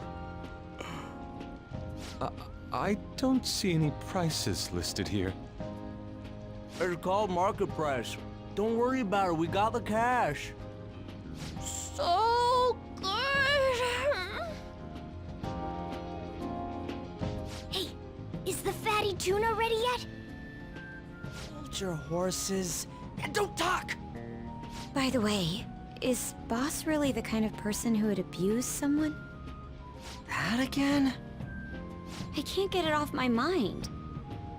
I don't see any prices listed here. It's called market price. Don't worry about it, we got the cash. So good. Hey, is the fatty tuna ready yet? Hold your horses and don't talk! By the way, is Boss really the kind of person who would abuse someone? That again? I can't get it off my mind.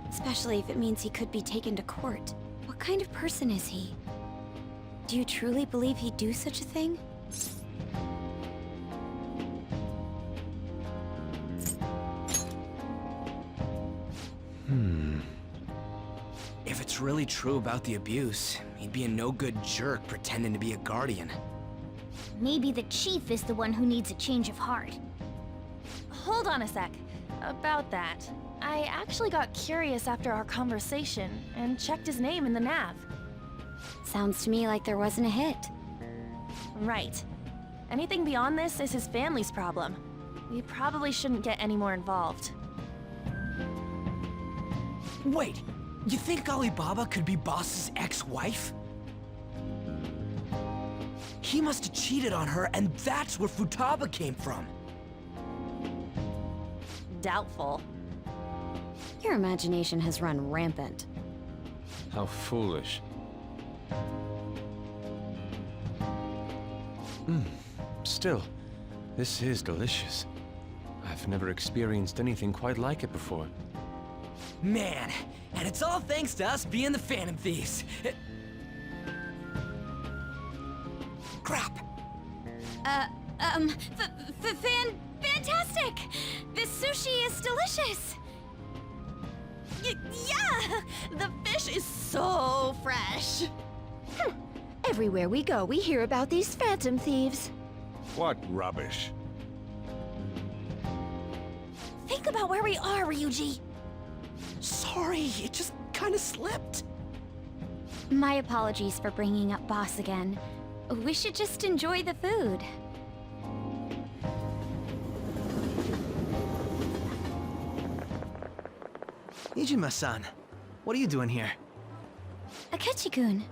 Especially if it means he could be taken to court. What kind of person is he? Do you truly believe he'd do such a thing? If it's really true about the abuse, he'd be a no-good jerk pretending to be a guardian. Maybe the chief is the one who needs a change of heart. Hold on a sec. About that, I actually got curious after our conversation and checked his name in the nav. Sounds to me like there wasn't a hit. Right. Anything beyond this is his family's problem. We probably shouldn't get any more involved. Wait, you think Alibaba could be Boss's ex-wife? He must have cheated on her, and that's where Futaba came from. Doubtful. Your imagination has run rampant. How foolish. Still, this is delicious. I've never experienced anything quite like it before. Man, and it's all thanks to us being the Phantom Thieves. Crap. Fantastic! This sushi is delicious! Yeah! The fish is so fresh. Everywhere we go, we hear about these Phantom Thieves. What rubbish. think about where we are, Ryuji. Sorry, it just kind of slipped. My apologies for bringing up boss again. We should just enjoy the food. Nijima-san, what are you doing here? Akechi-kun.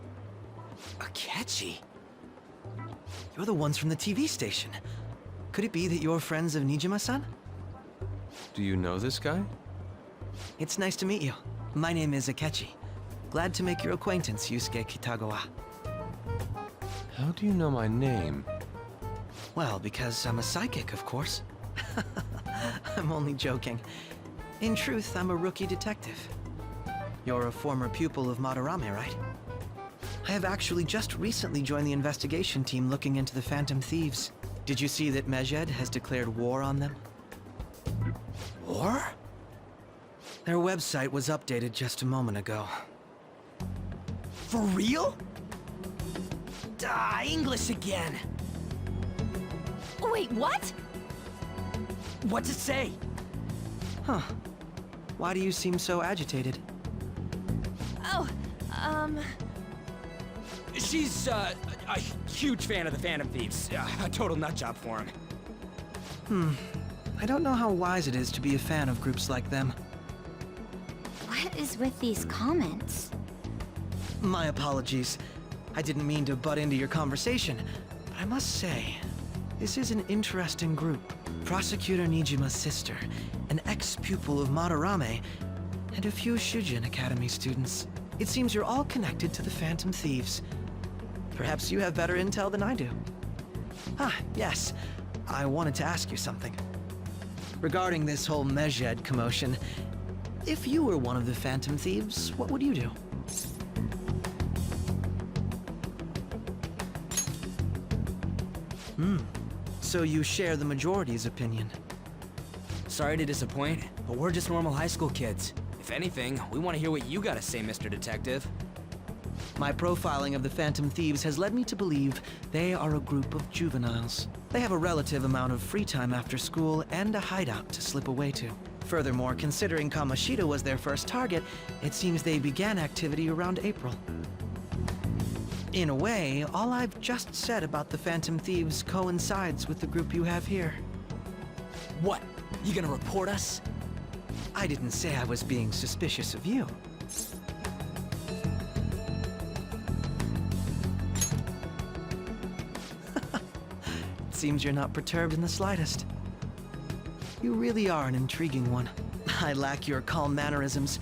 Akechi? You're the ones from the TV station. Could it be that you're friends of Nijima-san? Do you know this guy? It's nice to meet you. My name is Akechi. Glad to make your acquaintance, Yusuke Kitagawa. How do you know my name? Well, because I'm a psychic, of course. I'm only joking. In truth, I'm a rookie detective. You're a former pupil of Madarame, right? I have actually just recently joined the investigation team looking into the Phantom Thieves. Did you see that Medjed has declared war on them? War? Their website was updated just a moment ago. For real? English again. Wait, what? What's it say? Huh. Why do you seem so agitated? Oh, She's, a huge fan of the Phantom Thieves. A total nutjob for him. I don't know how wise it is to be a fan of groups like them. What is with these comments? My apologies. I didn't mean to butt into your conversation, but I must say, this is an interesting group. Prosecutor Nijima's sister, an ex-pupil of Madarame, and a few Shujin Academy students. It seems you're all connected to the Phantom Thieves. Perhaps you have better intel than I do. Ah, yes. I wanted to ask you something. Regarding this whole Medjed commotion, if you were one of the Phantom Thieves, what would you do? So you share the majority's opinion. Sorry to disappoint, but we're just normal high school kids. If anything, we want to hear what you gotta say, Mr. Detective. My profiling of the Phantom Thieves has led me to believe they are a group of juveniles. They have a relative amount of free time after school and a hideout to slip away to. Furthermore, considering Kamoshida was their first target, it seems they began activity around April. In a way, all I've just said about the Phantom Thieves coincides with the group you have here. What? You gonna report us? I didn't say I was being suspicious of you. It seems you're not perturbed in the slightest. You really are an intriguing one. I lack your calm mannerisms,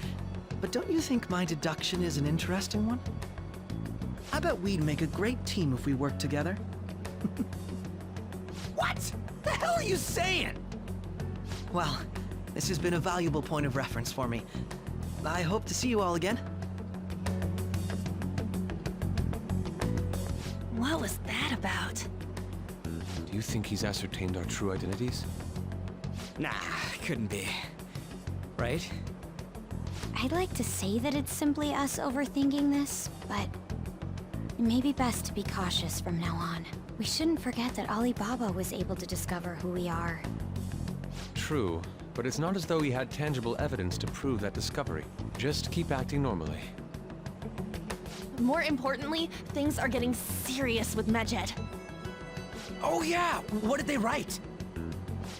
but don't you think my deduction is an interesting one? I bet we'd make a great team if we worked together. What the hell are you saying? Well, this has been a valuable point of reference for me. I hope to see you all again. what was that about? Do you think he's ascertained our true identities? Nah, couldn't be. Right? I'd like to say that it's simply us overthinking this, but it may be best to be cautious from now on. We shouldn't forget that Alibaba was able to discover who we are. True, but it's not as though he had tangible evidence to prove that discovery. Just keep acting normally. More importantly, things are getting serious with Medjed. Oh yeah! What did they write?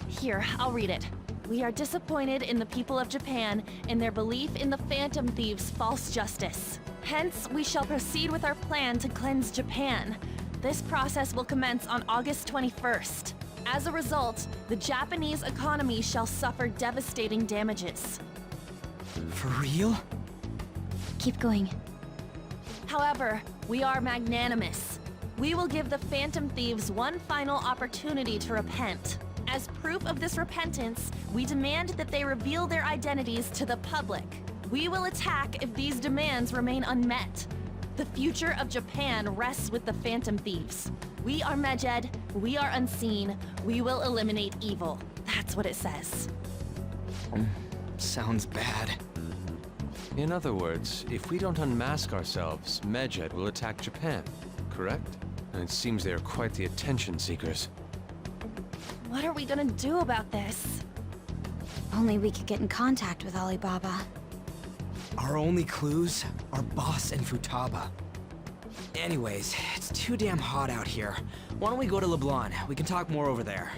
Here, I'll read it. We are disappointed in the people of Japan in their belief in the Phantom Thieves' false justice. Hence, we shall proceed with our plan to cleanse Japan. This process will commence on August 21st. As a result, the Japanese economy shall suffer devastating damages. For real? Keep going. However, we are magnanimous. We will give the Phantom Thieves one final opportunity to repent. As proof of this repentance, we demand that they reveal their identities to the public. We will attack if these demands remain unmet. The future of Japan rests with the Phantom Thieves. We are Medjed, we are unseen, we will eliminate evil. That's what it says. Sounds bad. In other words, if we don't unmask ourselves, Medjed will attack Japan, correct? And it seems they are quite the attention seekers. What are we gonna do about this? Only we could get in contact with Alibaba. Our only clues are Boss and Futaba. Anyways, it's too damn hot out here. Why don't we go to Leblon? We can talk more over there.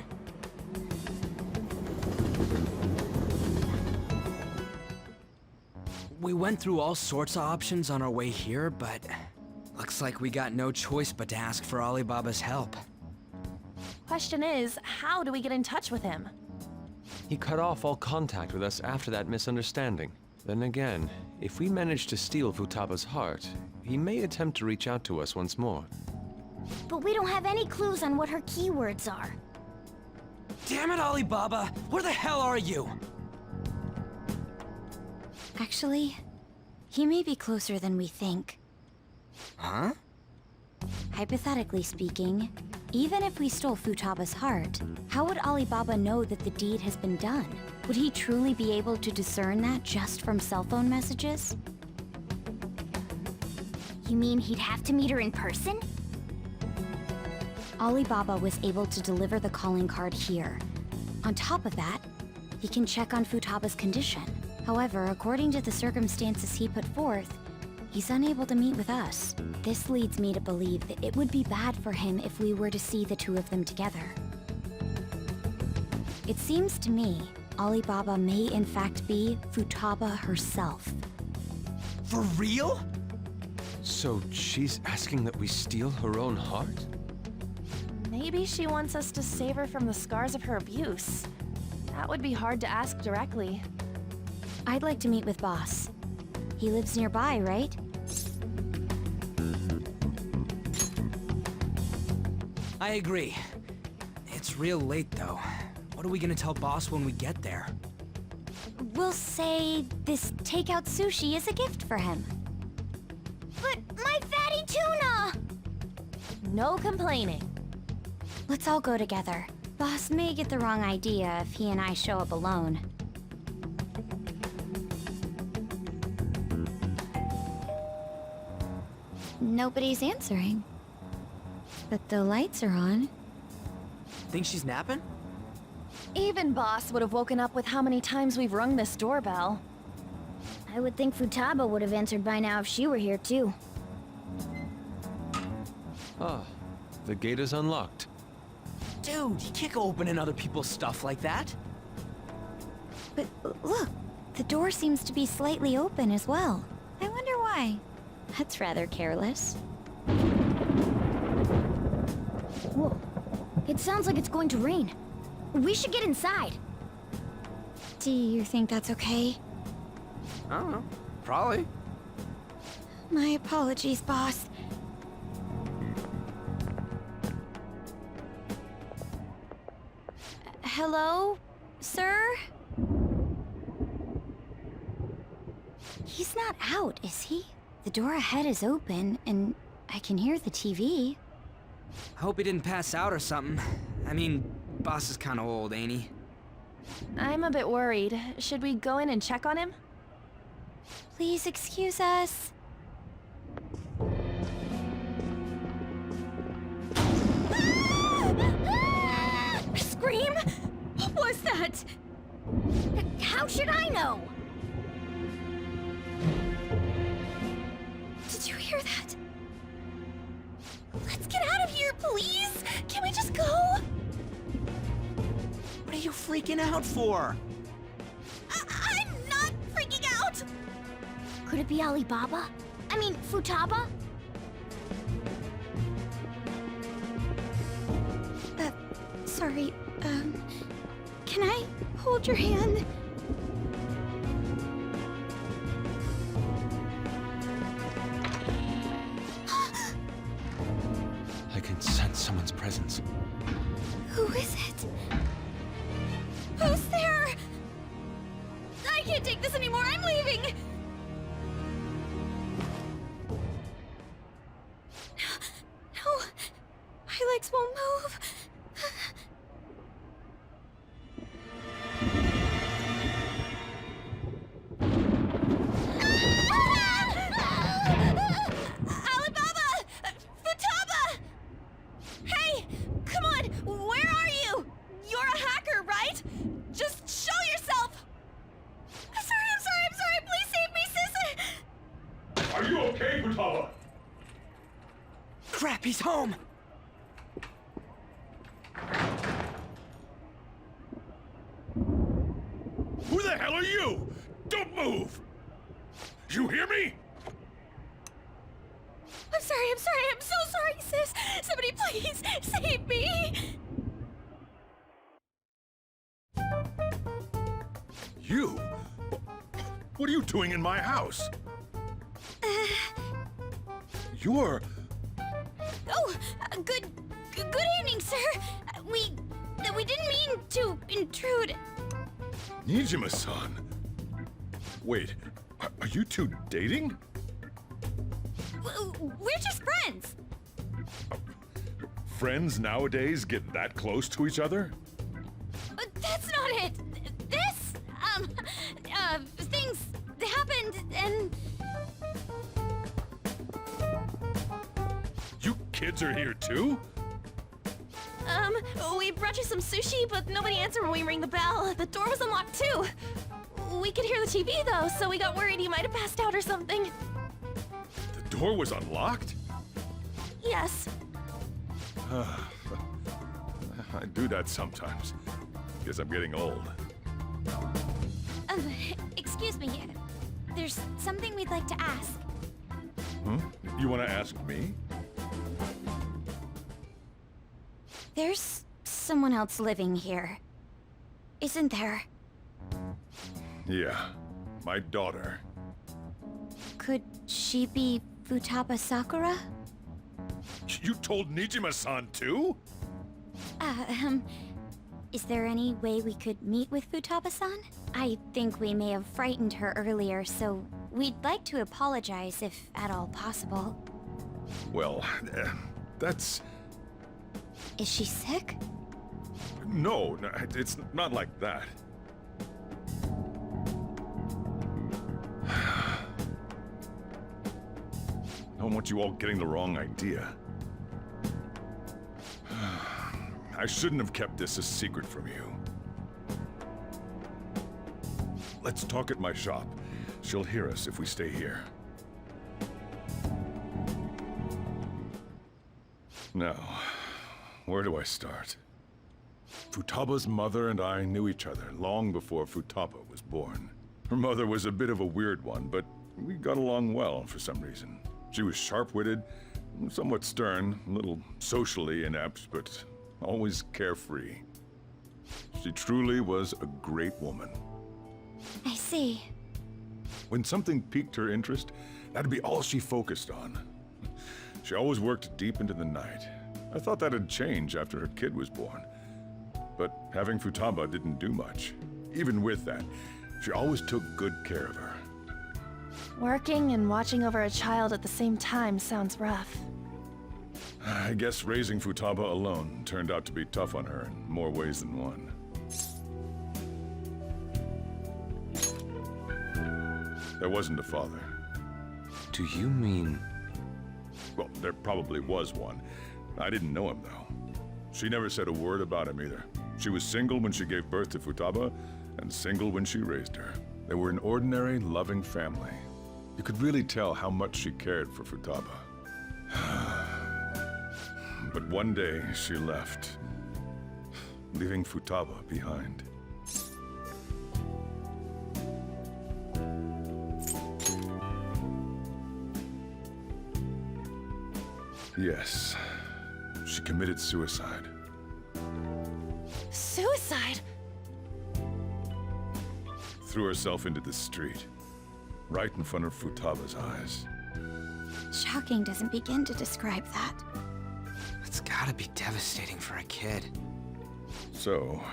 We went through all sorts of options on our way here, but looks like we got no choice but to ask for Alibaba's help. Question is, how do we get in touch with him? He cut off all contact with us after that misunderstanding. Then again, if we manage to steal Futaba's heart, he may attempt to reach out to us once more. But we don't have any clues on what her keywords are. Damn it, Alibaba! Where the hell are you? Actually, he may be closer than we think. Huh? Hypothetically speaking, even if we stole Futaba's heart, how would Alibaba know that the deed has been done? Would he truly be able to discern that just from cell phone messages? You mean he'd have to meet her in person? Alibaba was able to deliver the calling card here. On top of that, he can check on Futaba's condition. However, according to the circumstances he put forth, he's unable to meet with us. This leads me to believe that it would be bad for him if we were to see the two of them together. It seems to me Alibaba may in fact be Futaba herself. For real? So she's asking that we steal her own heart? Maybe she wants us to save her from the scars of her abuse. That would be hard to ask directly. I'd like to meet with Boss. He lives nearby, right? I agree. It's real late, though. What are we gonna tell Boss when we get there? We'll say this takeout sushi is a gift for him. But my fatty tuna! No complaining. Let's all go together. Boss may get the wrong idea if he and I show up alone. Nobody's answering. But the lights are on. Think she's napping? Even Boss would have woken up with how many times we've rung this doorbell. I would think Futaba would have answered by now if she were here too. Ah, the gate is unlocked. Dude, you can't go opening other people's stuff like that. But look, the door seems to be slightly open as well. I wonder why. That's rather careless. Whoa. It sounds like it's going to rain. We should get inside. Do you think that's okay? I don't know. Probably. My apologies, Boss. Hello, sir? He's not out, is he? The door ahead is open, and I can hear the TV. I hope he didn't pass out or something. I mean, Boss is kinda old, ain't he? I'm a bit worried. Should we go in and check on him? Please excuse us. Scream? What was that? How should I know? Did you hear that? Let's get out of here, please! Can we just go? What are you freaking out for? I'm not freaking out! Could it be Alibaba? I mean, Futaba? Sorry, can I hold your hand? I can sense someone's presence. Who is it? Who's there? I can't take this anymore. I'm leaving. No, my legs won't move. Alibaba! Futaba! Hey, come on, where are you? You're a hacker, right? Just show yourself! Futaba! Crap, he's home! Who the hell are you? Don't move! You hear me? I'm sorry, I'm so sorry, sis! Somebody please save me! You? What are you doing in my house? You're... Oh, good evening, sir. We didn't mean to intrude. Nijima-san. Wait, are you two dating? We're just friends. Friends nowadays get that close to each other? That's not it. This, things happened and... You kids are here too? We brought you some sushi, but nobody answered when we rang the bell. The door was unlocked too. We could hear the TV though, so we got worried you might have passed out or something. The door was unlocked? Yes. I do that sometimes. Guess I'm getting old. Excuse me. There's something we'd like to ask. You want to ask me? There's someone else living here, isn't there? Yeah, my daughter. Could she be Futaba Sakura? You told Nijima-san too? Is there any way we could meet with Futaba-san? I think we may have frightened her earlier, so we'd like to apologize if at all possible. Well, that's... Is she sick? No, it's not like that. I don't want you all getting the wrong idea. I shouldn't have kept this a secret from you. Let's talk at my shop. She'll hear us if we stay here. Now, where do I start? Futaba's mother and I knew each other long before Futaba was born. Her mother was a bit of a weird one, but we got along well for some reason. She was sharp-witted, somewhat stern, a little socially inept, but always carefree. She truly was a great woman. I see. When something piqued her interest, that'd be all she focused on. She always worked deep into the night. I thought that'd change after her kid was born. But having Futaba didn't do much. Even with that, she always took good care of her. Working and watching over a child at the same time sounds rough. I guess raising Futaba alone turned out to be tough on her in more ways than one. There wasn't a father. Do you mean... Well, there probably was one. I didn't know him, though. She never said a word about him either. She was single when she gave birth to Futaba, and single when she raised her. They were an ordinary, loving family. You could really tell how much she cared for Futaba. But one day, she left, leaving Futaba behind. Yes, she committed suicide. Suicide? Threw herself into the street, right in front of Futaba's eyes. Shocking doesn't begin to describe that. It's gotta be devastating for a kid. So...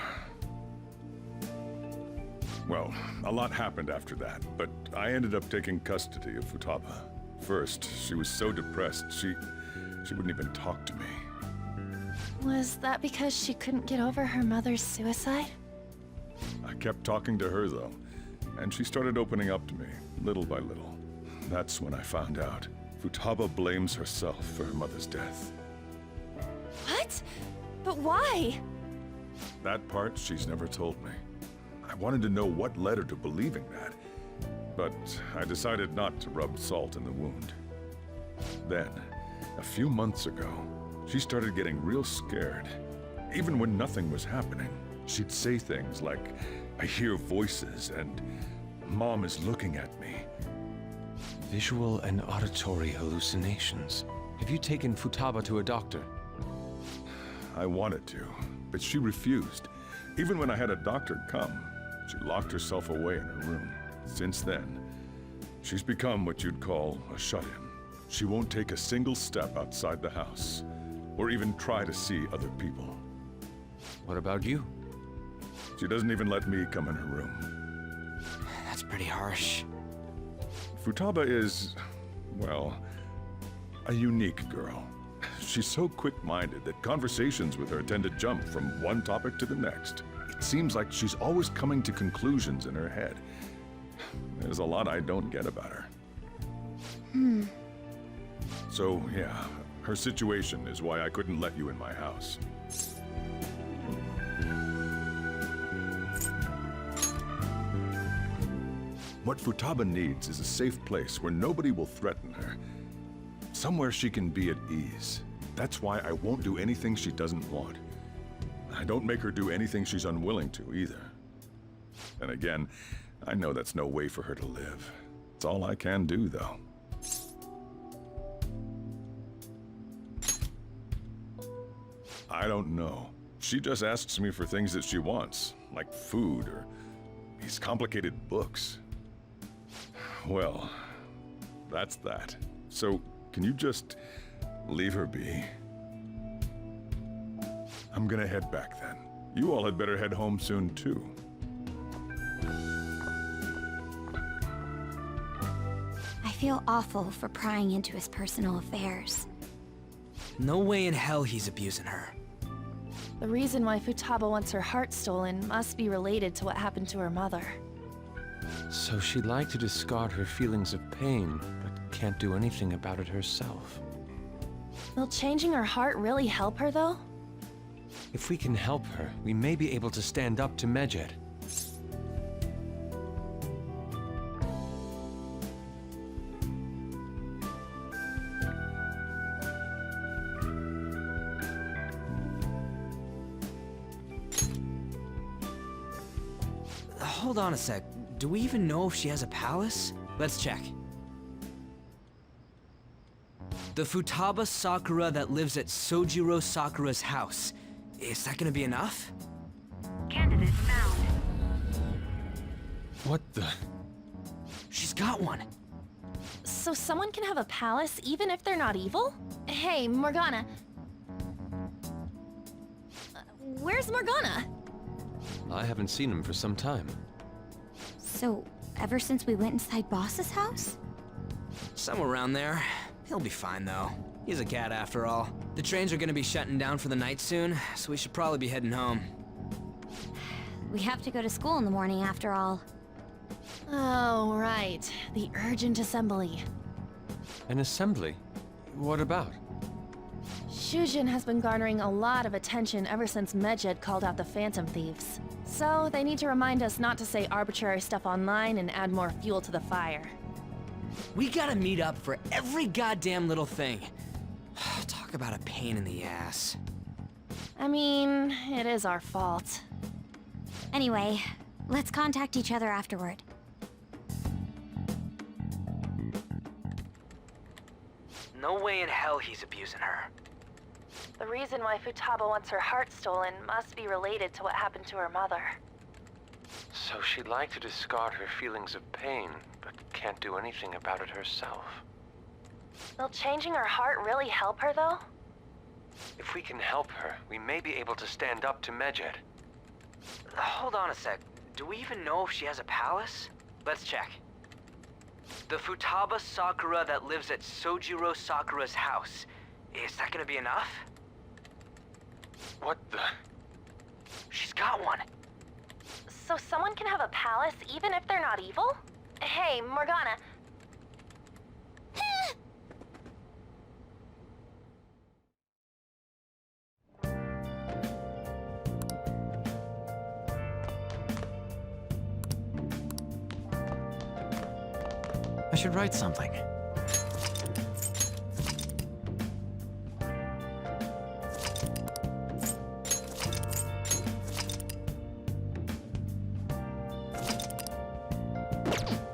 Well, a lot happened after that, but I ended up taking custody of Futaba. First, she was so depressed, she wouldn't even talk to me. Was that because she couldn't get over her mother's suicide? I kept talking to her, though, and she started opening up to me, little by little. That's when I found out. Futaba blames herself for her mother's death. What? But why? That part she's never told me. I wanted to know what led her to believing that, but I decided not to rub salt in the wound. Then, a few months ago, she started getting real scared. Even when nothing was happening, she'd say things like, "I hear voices," and "Mom is looking at me." Visual and auditory hallucinations. Have you taken Futaba to a doctor? I wanted to, but she refused. Even when I had a doctor come, she locked herself away in her room. Since then, she's become what you'd call a shut-in. She won't take a single step outside the house, or even try to see other people. What about you? She doesn't even let me come in her room. That's pretty harsh. Futaba is, well, a unique girl. She's so quick-minded that conversations with her tend to jump from one topic to the next. It seems like she's always coming to conclusions in her head. There's a lot I don't get about her. So, yeah, her situation is why I couldn't let you in my house. What Futaba needs is a safe place where nobody will threaten her. Somewhere she can be at ease. That's why I won't do anything she doesn't want. I don't make her do anything she's unwilling to, either. And again, I know that's no way for her to live. It's all I can do, though. I don't know. She just asks me for things that she wants, like food or these complicated books. Well, that's that. So, can you just leave her be? I'm gonna head back then. You all had better head home soon, too. I feel awful for prying into his personal affairs. No way in hell he's abusing her. The reason why Futaba wants her heart stolen must be related to what happened to her mother. So she'd like to discard her feelings of pain, but can't do anything about it herself. Will changing her heart really help her, though? If we can help her, we may be able to stand up to Medjed. Hold on a sec. Do we even know if she has a palace? Let's check. The Futaba Sakura that lives at Sojiro Sakura's house. Is that gonna be enough? Candidate found. What the? She's got one. So someone can have a palace even if they're not evil? Hey, Morgana. Where's Morgana? I haven't seen him for some time. So, ever since we went inside Boss's house? Somewhere around there. He'll be fine, though. He's a cat after all. The trains are gonna be shutting down for the night soon, so we should probably be heading home. We have to go to school in the morning after all. Oh, right. The urgent assembly. An assembly? What about? Shujin has been garnering a lot of attention ever since Medjed called out the Phantom Thieves. So, they need to remind us not to say arbitrary stuff online and add more fuel to the fire. We gotta meet up for every goddamn little thing. Talk about a pain in the ass. I mean, it is our fault. Anyway, let's contact each other afterward. No way in hell he's abusing her. The reason why Futaba wants her heart stolen must be related to what happened to her mother. So she'd like to discard her feelings of pain, but can't do anything about it herself. Will changing her heart really help her, though? If we can help her, we may be able to stand up to Medjed. Hold on a sec. Do we even know if she has a palace? Let's check. The Futaba Sakura that lives at Sojiro Sakura's house. Is that gonna be enough? What the? She's got one. So someone can have a palace even if they're not evil? Hey, Morgana. I should write something. Bye.